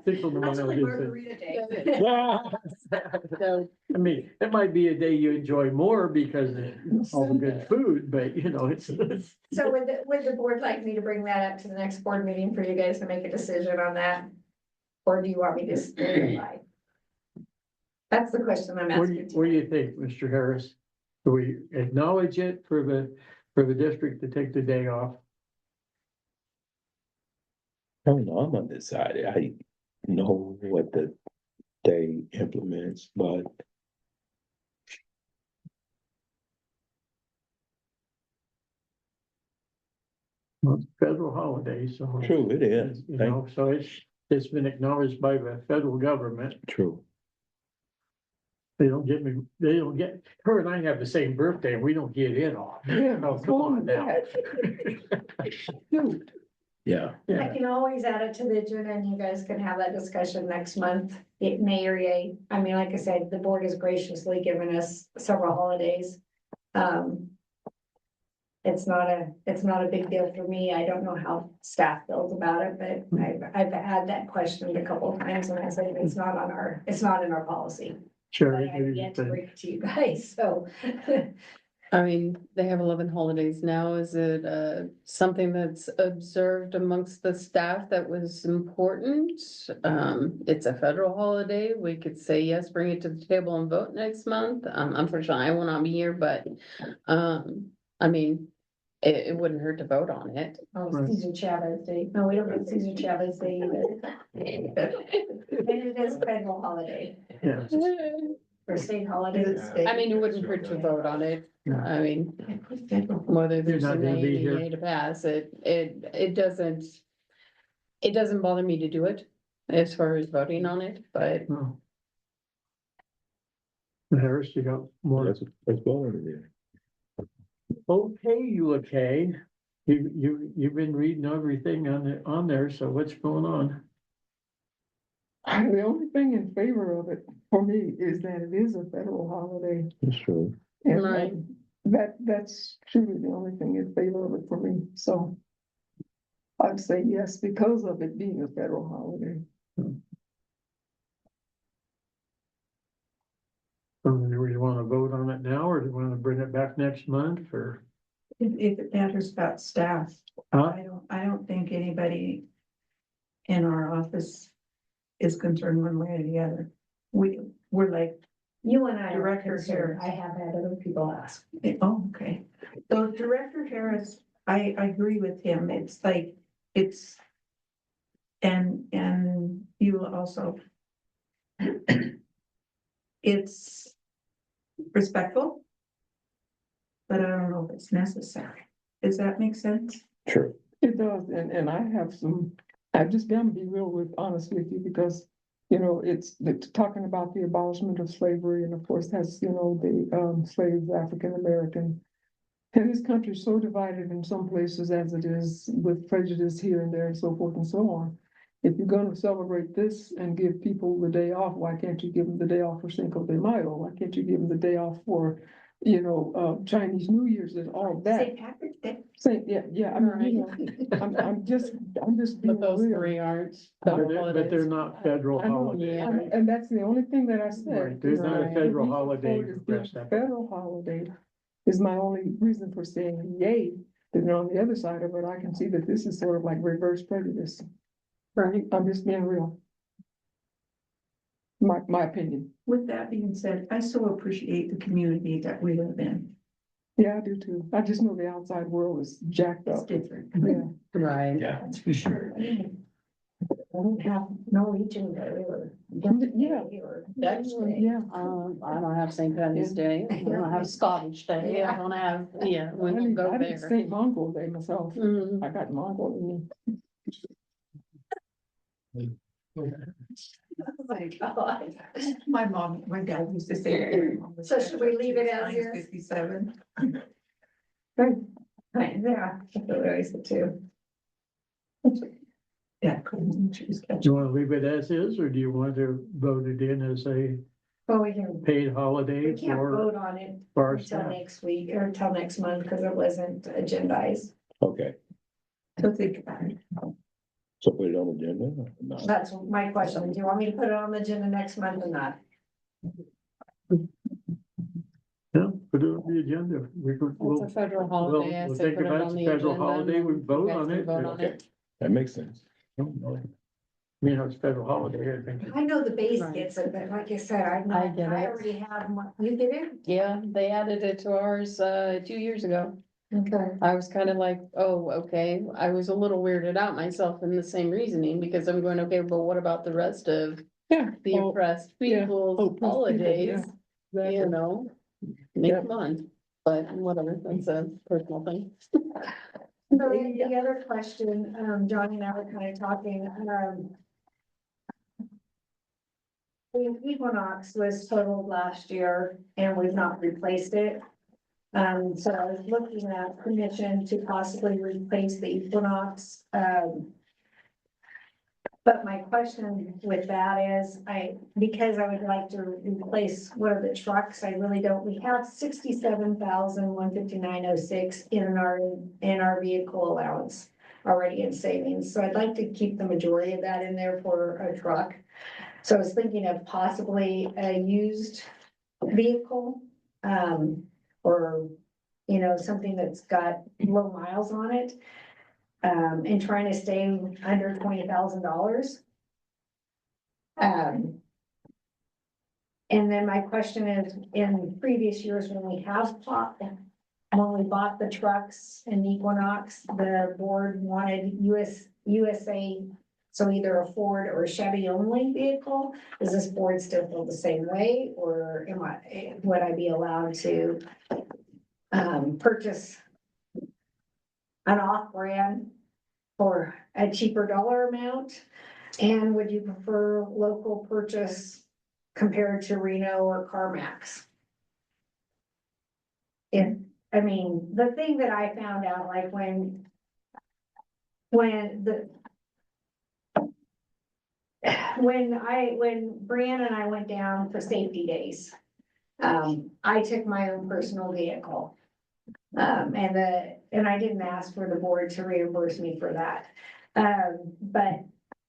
Cinco de That's Mayo only is margarita day. no. I mean, it might be a day you enjoy more because of all the good food, but you know, it's. So would the board like me to bring that up to the next board meeting for you guys to make a decision on that? Or do you want me to stay by? That's the question I'm What do you, asking. what do you think, Mr. Harris? Do we acknowledge it for the district to take the day off? I don't know, I'm undecided. I know what the day implements, but Well, it's a federal holiday, so. true, it is. You know, so it's been acknowledged by the federal government. True. They don't get, her and I have the same birthday, and we don't get it off. Yeah, Oh, come on now. Shoot. Yeah. I Yeah, can always add it to the agenda and you guys can have that discussion next month. It may or yay. I mean, like I said, the board has graciously given us several holidays. It's not a big deal for me. I don't know how staff feels about it, but I've had that questioned a couple of times and I said, it's not in our policy. sure. But I have yet to bring it to you guys, so. I mean, they have 11 holidays now. Is it something that's observed amongst the staff that was important? It's a federal holiday. We could say, yes, bring it to the table and vote next month. Unfortunately, I will not be here, but I mean, it wouldn't hurt to vote on it. Oh, Right. Cesar Chavez Day. No, we don't get Cesar Chavez Day either. And it is a federal holiday Yeah, or state holiday. I mean, it wouldn't hurt to vote on it. I mean, whether there's not an gonna be here. ADA to pass, it doesn't bother me to do it as far as voting on it, but no. Harris, you got more? Let's go over there. Okay, you okay? You've been reading everything on there, so what's going on? The only thing in favor of it for me is that it is a federal holiday. That's true. And Right. that's truly the only thing in favor of it for me, so. I'd say yes, because of it being a federal holiday. So do we want to vote on it now, or do you want to bring it back next month, or? If it matters about staff, Huh? I don't think anybody in our office is concerned one way or the other. We're like, You and I are Director concerned. Harris. I have had other people ask. oh, okay. So Director Harris, I agree with him. It's like, and you also. It's respectful. But I don't know if it's necessary. Does that make sense? True. It does, and I have some I'm gonna be real honest with you because, you know, it's talking about the abolishment of slavery and of course that's, you know, the slaves, African American. And this country is so divided in some places as it is with prejudice here and there and so forth and so on. If you're gonna celebrate this and give people the day off, why can't you give them the day off for Cinco de Mayo? Why can't you give them the day off for, you know, Chinese New Year's and all that? St. Patrick's Day. Say, yeah, I mean, you know, I'm just being But those real. three aren't. But federal they're holidays. not federal I know, holidays. and that's the only thing that I said. Right, there's not a Right. federal The reason holiday. for it is for being us a to- Federal holiday is my only reason for saying yay. Then on the other side of it, I can see that this is sort of like reverse prejudice. Right. I'm just being real. My opinion. With that being said, I so appreciate the community that we live in. Yeah, I do too. I just know the outside world is jacked It's up. different. Yeah. Right. Yeah. That's for sure. I don't have Norwegian Day or. Yeah. Or Dutch Day. Yeah. I don't have St. Patty's Day, I don't have Scottish Day, I don't have, yeah, we I won't need go there. St. Mongol Day myself. Mhm. I got Mongol in me. Oh my God. My dad used to say. So should we leave it out here? 57. Yeah, there is the two. Yeah. couldn't choose. Do you want to leave it as is, or do you want to vote it in as a Well, we can, paid holiday we can't for vote on it our until staff? next week or until next month because it wasn't agendized. Okay, So think about it. so put it on the agenda? or not? That's my question. Do you want me to put it on the agenda next month or not? Yeah, put it on the agenda. We could, It's we'll, a federal holiday, I we'll say think put it about on the the federal agenda. holiday, and we then vote you guys on can it. vote on Okay, it. that makes sense. You know, it's federal holiday, I think. I know the base Right. gets it, but like I said, I'm I not, get I it. already have my, you get it? Yeah, they added it to ours, 2 years ago. Okay. I was kind of like, oh, okay, I was a little weirded out myself in the same reasoning, because I'm going, okay, but what about the rest of Yeah. the Oh, oppressed yeah. people's Oppressed people, holidays? yeah. You exactly. know, make Yep. fun, but whatever, that's a personal thing. So the other question, John and I were kind of talking, the Equinox was totaled last year and we've not replaced it. So I was looking at permission to possibly replace the Equinox, but my question with that is, because I would like to replace one of the trucks, I really don't, we have 67,159.06 in our vehicle allowance already in savings, so I'd like to keep the majority of that in there for a truck. So I was thinking of possibly a used vehicle, or, you know, something that's got low miles on it. And trying to stay under $20,000. And then my question is, in previous years, when we bought the trucks in Equinox, the board wanted USA, so either a Ford or a Chevy only vehicle. Does this board still feel the same way, or would I be allowed to purchase an off-brand for a cheaper dollar amount? And would you prefer local purchase compared to Reno or CarMax? I mean, the thing that I found out, like when Brianna and I went down for safety days, I took my own personal vehicle. And I didn't ask for the board to reimburse me for that. But,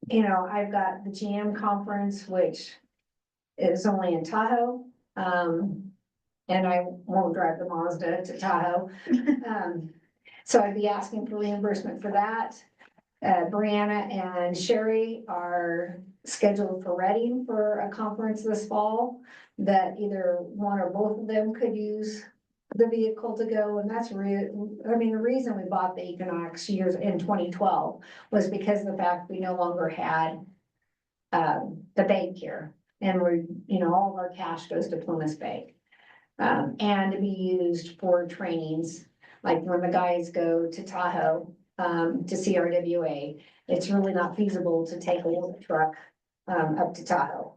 you know, I've got the GM conference, which is only in Tahoe. And I won't drive the Mazda to Tahoe. So I'd be asking for reimbursement for that. Brianna and Sherry are scheduled for Reading for a conference this fall that either one or both of them could use the vehicle to go, and that's the reason we bought the Equinox years in 2012 was because of the fact we no longer had the bank here, and all of our cash goes to Plymouth Bank, and to be used for trainings, like when the guys go to Tahoe, to CRWA. It's really not feasible to take a little truck, up to Tahoe.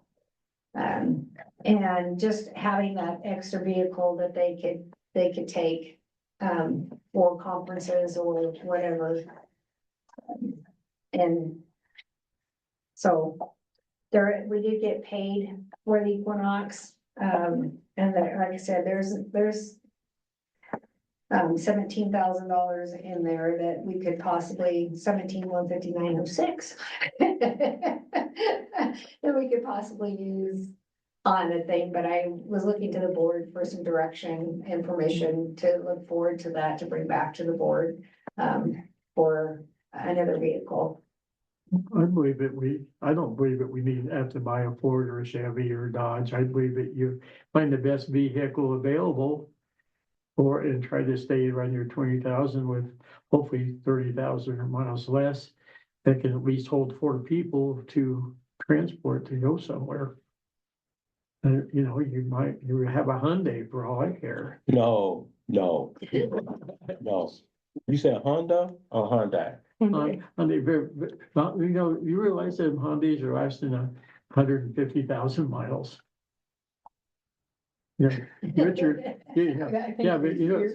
And just having that extra vehicle that they could take, for conferences or whatever. And so we did get paid for the Equinox. And like I said, there's $17,000 in there that we could possibly, 17,159.06. That we could possibly use on the thing, but I was looking to the board for some direction and permission to look forward to that, to bring back to the board, for another vehicle. I believe that I don't believe that we have to buy a Ford or a Chevy or a Dodge. I believe that you find the best vehicle available and try to stay around your 20,000 with hopefully 30,000 miles less. That can at least hold 4 people to transport to go somewhere. You know, you have a Hyundai for all I care. No. No. You said Honda or Hyundai? You know, you realize that Hyundais are lasting 150,000 miles. Yeah, Richard, yeah, but you know,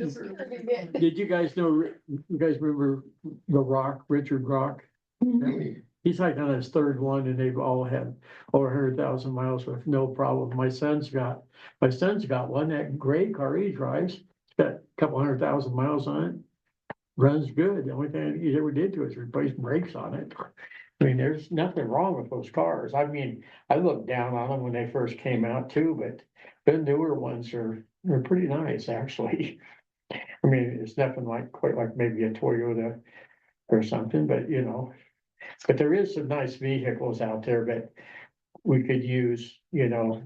did you guys remember The Rock, Richard Rock? He's like on his 3rd one and they've all had over 100,000 miles with no problem. My son's got one, that gray car he drives. It's got a couple 100,000 miles on it. Runs good. The only thing he ever did to it is replace brakes on it. I mean, there's nothing wrong with those cars. I mean, I looked down on them when they first came out too, but the newer ones they're pretty nice, actually. I mean, it's nothing quite like maybe a Toyota or something, but you know. But there is some nice vehicles out there that we could use, you know,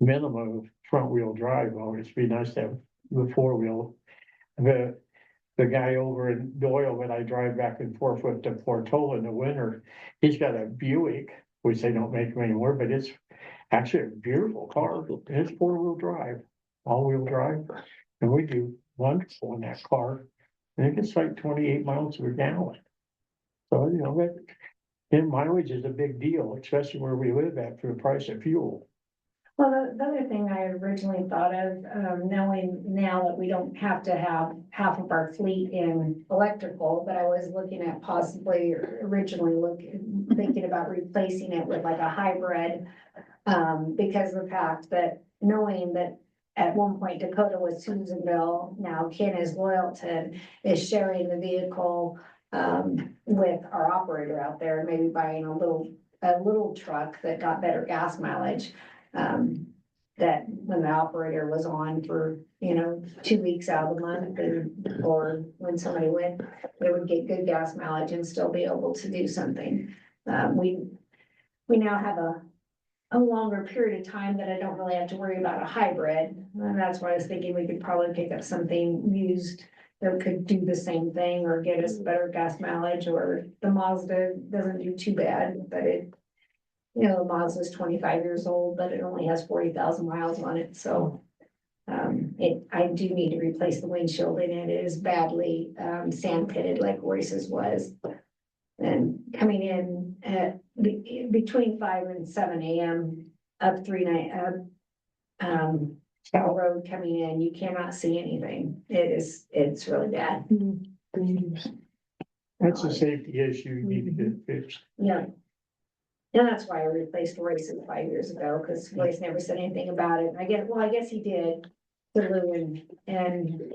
minimum front wheel drive. Well, it'd be nice to have the 4-wheel. The guy over in Doyle that I drive back and forth with to Portola in the winter, he's got a Buick, which they don't make them anymore, but it's actually a beautiful car. It's 4-wheel drive, all-wheel drive. And we do wonderful in that car. I think it's like 28 miles per gallon. So, you know, and mileage is a big deal, especially where we live at for the price of fuel. Well, the other thing I originally thought of, knowing now that we don't have to have half of our fleet in electrical, but I was looking at possibly thinking about replacing it with like a hybrid. Because of the fact that knowing that at one point Dakota was Susanville, now Ken is Loyalton, is sharing the vehicle with our operator out there, maybe buying a little truck that got better gas mileage. That when the operator was on for, you know, 2 weeks out of the month or when somebody went, they would get good gas mileage and still be able to do something. We now have a longer period of time that I don't really have to worry about a hybrid. And that's why I was thinking we could probably pick up something used that could do the same thing or get us better gas mileage, or the Mazda doesn't do too bad, but you know, the Mazda's 25 years old, but it only has 40,000 miles on it, so. I do need to replace the windshield and it is badly, sand pitted like Royce's was. And coming in at between 5 and 7 a.m. up South Road coming in, you cannot see anything. It's really bad. That's a safety issue you need to get fixed. Yeah. And that's why I replaced Royce's 5 years ago, because Royce never said anything about it. I guess he did to Lou and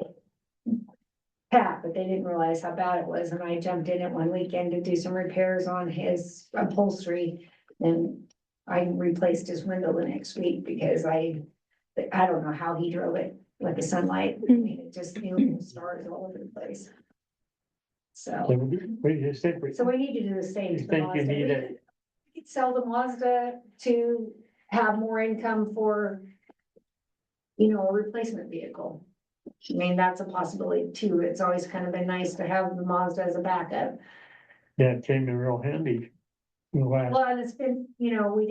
Pat, but they didn't realize how bad it was. And I jumped in it one weekend to do some repairs on his upholstery. And I replaced his window the next week because I don't know how he drove it with the sunlight. I mean, it just knew stars all over the place. So we need to do the same. You think you need it? We could sell the Mazda to have more income for, you know, a replacement vehicle. I mean, that's a possibility too. It's always kind of been nice to have the Mazda as a backup. Yeah, it came in real handy. Well, and it's been, you know, we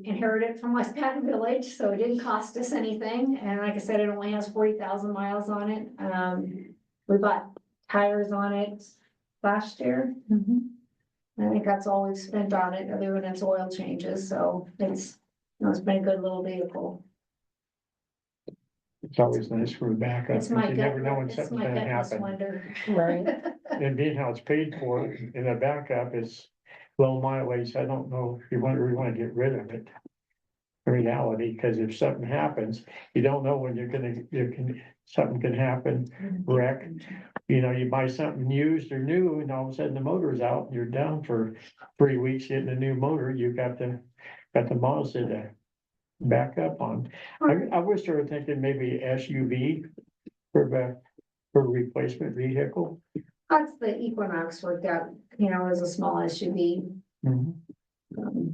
inherited it from West Patton Village, so it didn't cost us anything. And like I said, it only has 40,000 miles on it. We bought tires on it. last year. Mhm. I think that's all we've spent on it, other than its oil changes, so it's been a good little vehicle. It's always nice for a backup, It's because my you never know when it's something's my gonna gutless happen. wonder. Right. And being how it's paid for in a backup is low mileage, I don't know if you really wanna get rid of it. In reality, because if something happens, you don't know when something can happen, wreck. You know, you buy something used or new and all of a sudden the motor's out, and you're down for 3 weeks getting a new motor, you got the Mazda to back up on. I was sort of thinking maybe SUV for replacement vehicle. That's the Equinox worked out, as a small SUV, Mhm.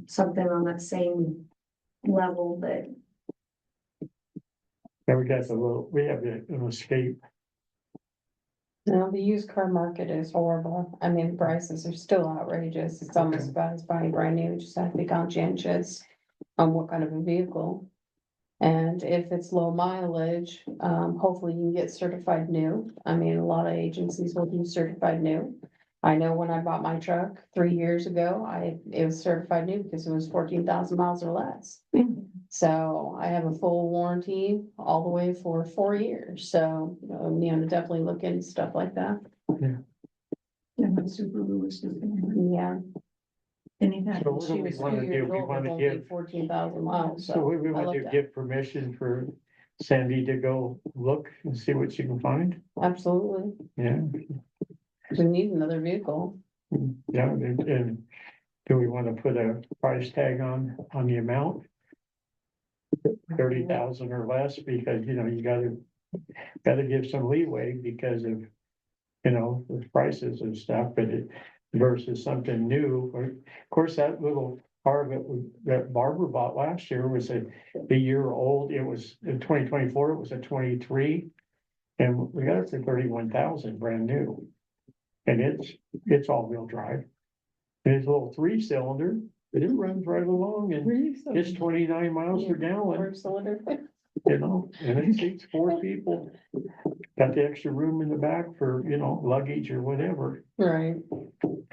something on that same level, but Then we have an Escape. No, the used car market is horrible. I mean, prices are still outrageous. It's almost about as buying brand new, just have to be conscientious on what kind of a vehicle. And if it's low mileage, hopefully you can get certified new. I mean, a lot of agencies will do certified new. I know when I bought my truck 3 years ago, it was certified new because it was 14,000 miles or less. So I have a full warranty all the way for 4 years, so, definitely look into stuff like that, And my Subaru was just. yeah. Anything. So what do She we was wanna 2 do? years We old, wanna with only give, 14,000 miles, so we I want looked to at give permission for Sandy to go look and see what she can find. Absolutely, Yeah, we need another vehicle. yeah, and do we want to put a price tag on the amount? 30,000 or less, because, you gotta give some leeway because of, the prices and stuff, but versus something new, of course, that little car that Barbara bought last year was a year old, it was in 2024, it was a 23. And we got it for 31,000, brand new. And it's all-wheel drive. And it's a little 3-cylinder, but it runs right along and it's 29 miles per gallon, Four-cylinder. and it seats 4 people. Got the extra room in the back for, luggage or whatever. Right, And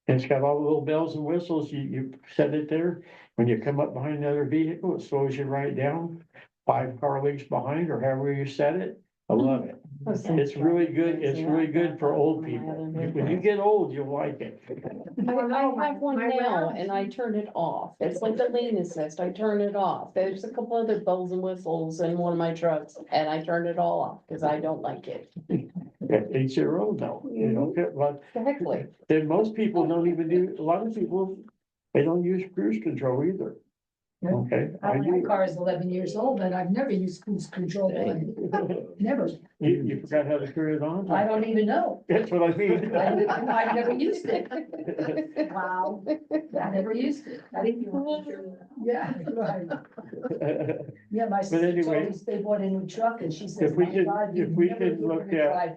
it's got all the little bells and whistles, you set it there, when you come up behind another vehicle, it slows you right down. 5 car lengths behind, or however you set it, I love it. It's really good for old people. When you get old, you'll like it. I have one My now round- and I turned it off. It's like the lane assist. I turned it off. There's a couple other bells and whistles in one of my trucks and I turned it all off because I don't like it. Each their own though, but Exactly. then most people don't even a lot of people, they don't use cruise control either. No. Okay. I My do. car is 11 years old and I've never used cruise control, never. You forgot how to turn it on? I don't even know. That's what I mean. I've never used it. Wow. I never used it. I didn't even. Yeah, right. Yeah, my sister anyway, told me they bought a new truck and she says. if we "My could- God, if you've we never could given look it a at- try."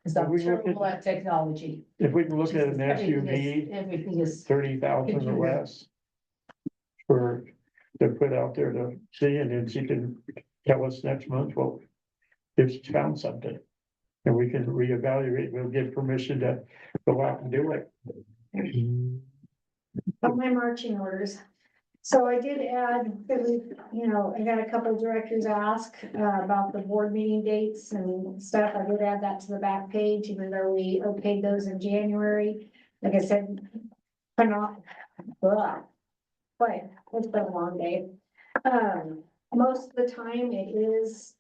'Cause if I'm we look terrible at technology. If we can look She at says an everything SUV, Everything is, 30,000 or Computer. less. To put out there to see, and then she can tell us next month, well, if she's found something. And we can reevaluate, we'll give permission to go out and do it. Of my marching orders. So I did add, I got a couple of directors ask about the board meeting dates and stuff. I did add that to the back page, even though we okayed those in January. Like I said, but it's been a long day. Most of the time it is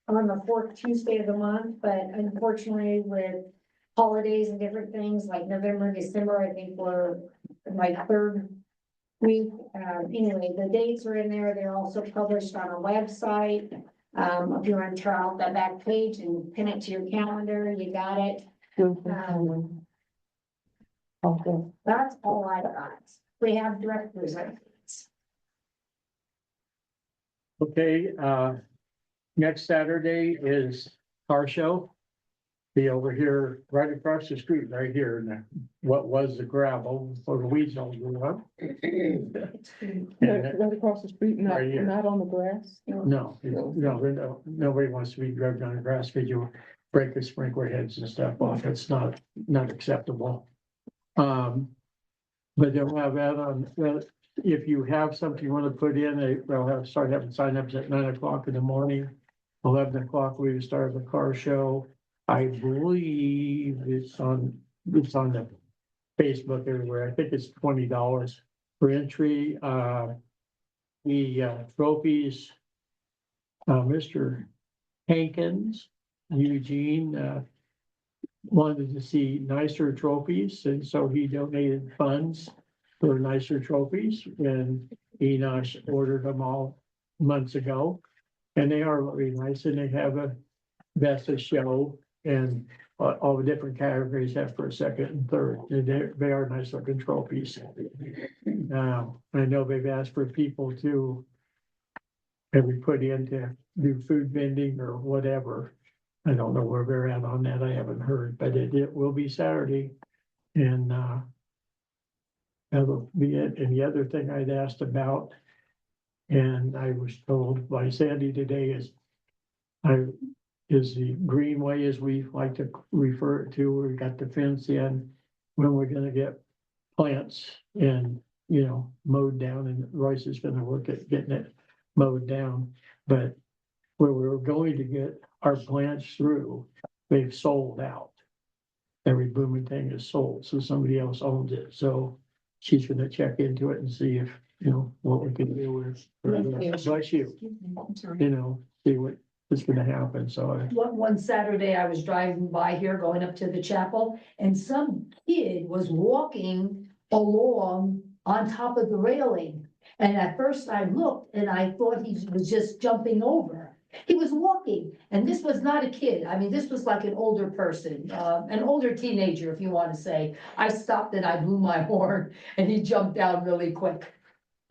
on the 4th Tuesday of the month, but unfortunately with holidays and different things like November, December, I think we're like 3rd week. Anyway, the dates are in there. They're also published on a website. If you want to try out that back page and pin it to your calendar, you got it. Okay. That's all I got. We have directors. Okay, next Saturday is car show. Be over here, right across the street, right here, in what was the gravel, or the weeds all grew up. Right across the street, Right here. not on the grass. No, nobody wants to be drugged on a grass field, you break the sprinkler heads and stuff off, it's not acceptable. But they'll have that on, if you have something you want to put in, they'll start having signups at 9 o'clock in the morning. 11 o'clock, we start the car show. I believe it's on the Facebook everywhere. I think it's $20 for entry. The trophies, Mr. Hankins, Eugene, wanted to see nicer trophies, and so he donated funds for nicer trophies, and Enosh ordered them all months ago. And they are really nice, and they have a best of show, and all the different categories have for a second and third, and they are nice looking trophies. I know they've asked for people to maybe put in to do food vending or whatever. I don't know where they're at on that. I haven't heard, but it will be Saturday. And that'll be it. And the other thing I'd asked about, and I was told by Sandy today, is the greenway, as we like to refer it to, we got the fence in, when we're gonna get plants and, mowed down, and Royce is gonna look at getting it mowed down. But where we were going to get our plants through, they've sold out. Every blooming thing is sold, so somebody else owns it. So she's gonna check into it and see if, what we can do with. Bless you. See what is gonna happen, so. One Saturday, I was driving by here, going up to the chapel, and some kid was walking along on top of the railing. And at first I looked and I thought he was just jumping over. He was walking, and this was not a kid. I mean, this was like an older person, an older teenager, if you want to say. I stopped and I blew my horn, and he jumped down really quick.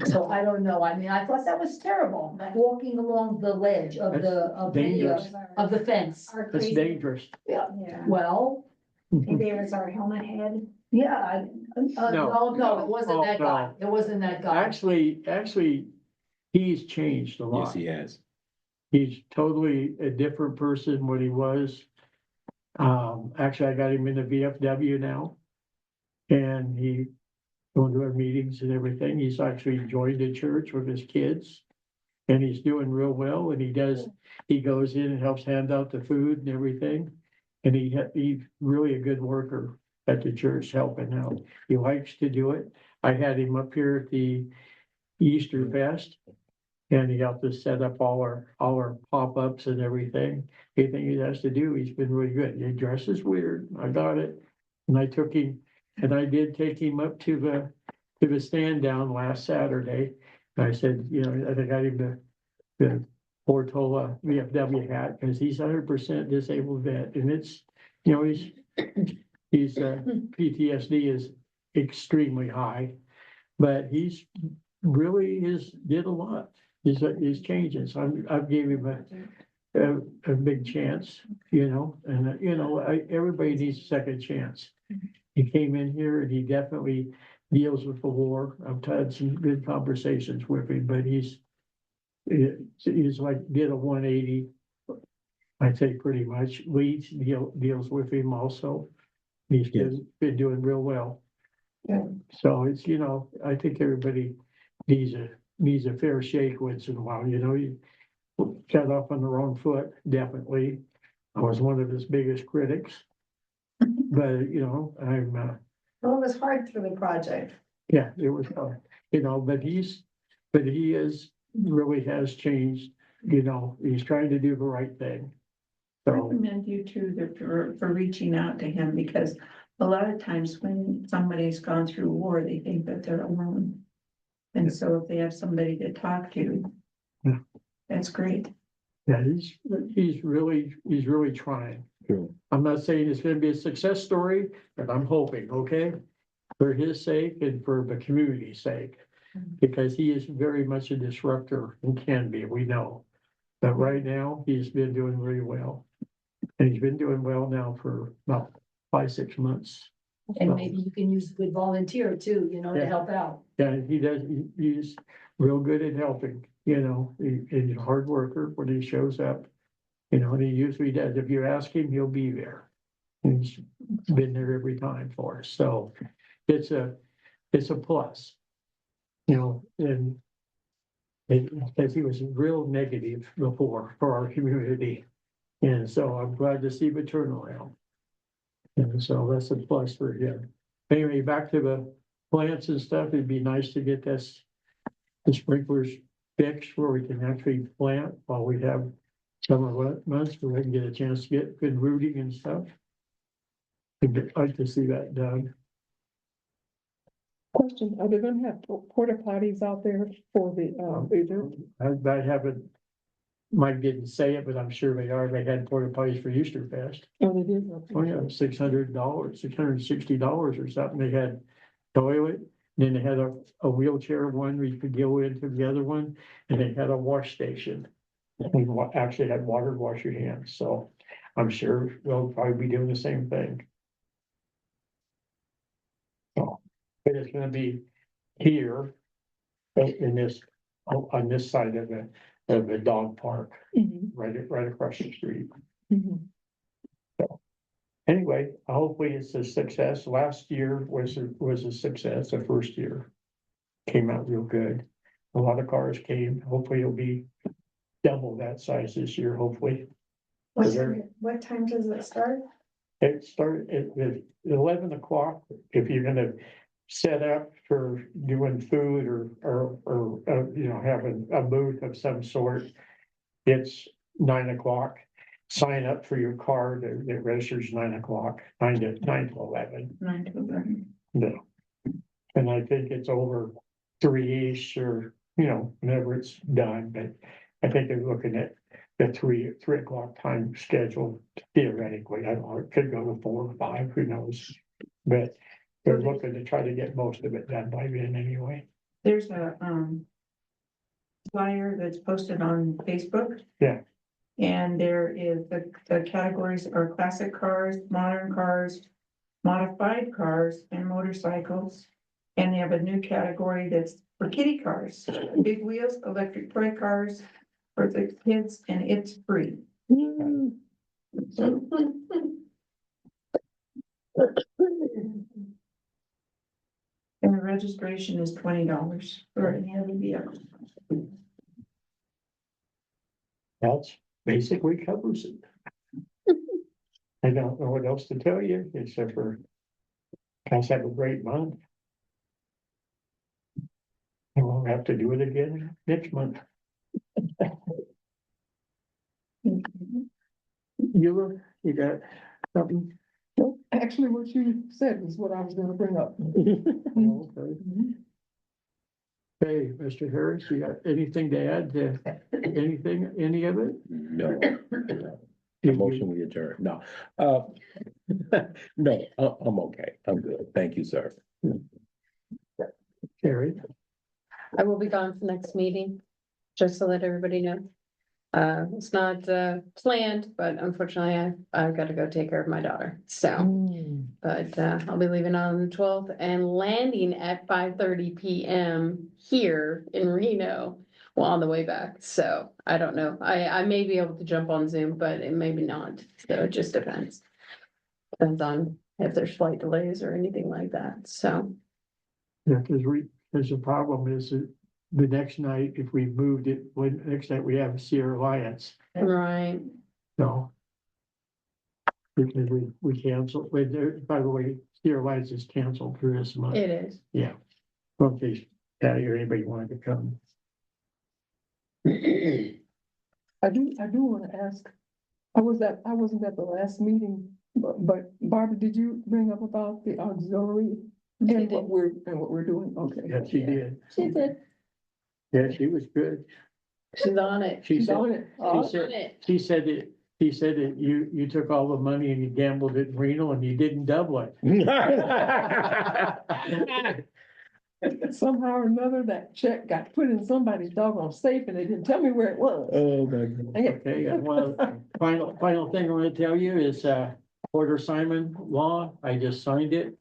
So I don't know. I mean, I thought that was terrible, walking along the ledge of Dangerous. of the fence. Our That's crazy- dangerous. Yeah, Well, and there was our helmet head. yeah, no, it wasn't that No. guy. It wasn't that guy. Actually, he's changed a Yes, lot. he has. He's totally a different person than what he was. Actually, I got him in the VFW now. And he going to our meetings and everything. He's actually joined a church with his kids. And he's doing real well, and he goes in and helps hand out the food and everything. And he's really a good worker at the church, helping out. He likes to do it. I had him up here at the Easter Fest. And he helped us set up all our pop-ups and everything. Anything he has to do, he's been really good. He dresses weird. I got it. And I took him, and I did take him up to the stand down last Saturday. And I said, I think I got him the Portola VFW hat, because he's 100% disabled vet. And it's, he's PTSD is extremely high, but he's really did a lot. He's changing. So I've gave him a big chance, and everybody needs a second chance. He came in here and he definitely deals with the war. I've had some good conversations with him, but he's like did a 180. I'd say pretty much. Leeds deals with him also. He's been doing real well. Yeah. So it's, I think everybody needs a fair shake once in a while, you got off on the wrong foot, definitely. I was one of his biggest critics. But, I'm, Well, it was hard through the project. yeah, it was, but he really has changed, he's trying to do the right thing. I So, commend you too for reaching out to him, because a lot of times when somebody's gone through war, they think that they're alone. And so if they have somebody to talk to, Yeah. that's great. yeah, he's really trying. True. I'm not saying it's gonna be a success story, but I'm hoping, okay? For his sake and for the community's sake, because he is very much a disruptor and can be, we know. But right now, he's been doing really well. And he's been doing well now for about 5-6 months. And maybe you can use a good volunteer too, to Yeah. help out. Yeah, he does, he's real good at helping, he's a hard worker when he shows up. And he usually does. If you ask him, he'll be there. And he's been there every time for us. So it's a plus. You know, and because he was real negative before for our community. And so I'm glad to see the turnaround. And so that's a plus for him. Anyway, back to the plants and stuff, it'd be nice to get this, the sprinklers fixed where we can actually plant while we have summer months where we can get a chance to get good rooting and stuff. I'd like to see that done. Question, are they gonna have porta potties out there for the, event? I haven't, Mike didn't say it, but I'm sure they are. They had porta potties for Easter Fest. Oh, they did? Oh, yeah, $600, $660 or something. They had toilet, then they had a wheelchair one where you could go into the other one, and they had a wash station. We actually had water to wash your hands, so I'm sure they'll probably be doing the same thing. So, but it's gonna be here in this, on this side of the dog park, Mhm, right across the street. mhm. Anyway, hopefully it's a success. Last year was a success, the first year. Came out real good. A lot of cars came. Hopefully it'll be double that size this year, hopefully. What time does it start? It started at 11 o'clock. If you're gonna set up for doing food or you know, having a booth of some sort, it's 9 o'clock. Sign up for your card, it registers 9 o'clock, 9 to 11. No. And I think it's over 3-ish or, you know, whenever it's done, but I think they're looking at the 3 o'clock time schedule theoretically. I don't know, it could go to 4 or 5, who knows? But they're looking to try to get most of it done by then anyway. There's a, flyer that's posted on Facebook. Yeah. And there is, the categories are classic cars, modern cars, modified cars, and motorcycles. And they have a new category that's for kiddie cars, big wheels, electric toy cars for the kids, and it's free. Mm, And the registration is $20 for any other vehicle. That's basically covers it. I don't know what else to tell you, except for guys have a great month. And we'll have to do it again next month. You got something? no, actually, what you said is what I was gonna bring up. Okay. Hey, Mr. Harris, you got anything to add to anything, any of it? No. Motion we adjourn. No. No, I'm okay. I'm good. Thank you, sir. Carrie? I will be gone for next meeting, just to let everybody know. It's not, planned, but unfortunately I've got to go take care of my daughter, so. Mm. But, I'll be leaving on the 12th and landing at 5:30 PM here in Reno. Well, on the way back, so I don't know. I may be able to jump on Zoom, but it may be not, so it just depends. Depends on if there's flight delays or anything like that, so. Yeah, because the problem is that the next night, if we moved it, next night we have Sierra Alliance, Right, so. Because we canceled, by the way, Sierra Alliance is canceled for this month, it is. yeah. In case Patty or anybody wanted to come. I do wanna ask, I wasn't at the last meeting, but Barbara, did you bring up about the auxiliary? And what we're doing, okay. Yeah, she did. She did. Yeah, she was good. She's on it. She She's said, on it. She's said- on it. he said that you took all the money and you gambled it in Reno and you didn't double it. Somehow or another, that check got put in somebody's doggone safe and they didn't tell me where it was. Oh, my God. Okay, and one final thing I want to tell you is, Porter Simon Law, I just signed it.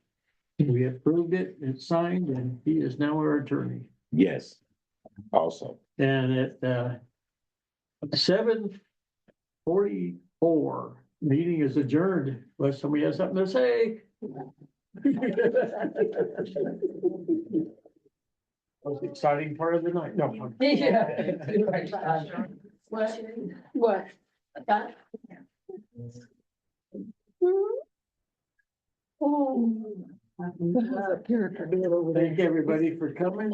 We approved it, it's signed, and he is now our attorney. Yes. Awesome. And at 7:44, meeting is adjourned, unless somebody has something to say. Most exciting part of the night, no. What? How's that character doing over there? Thank everybody for coming.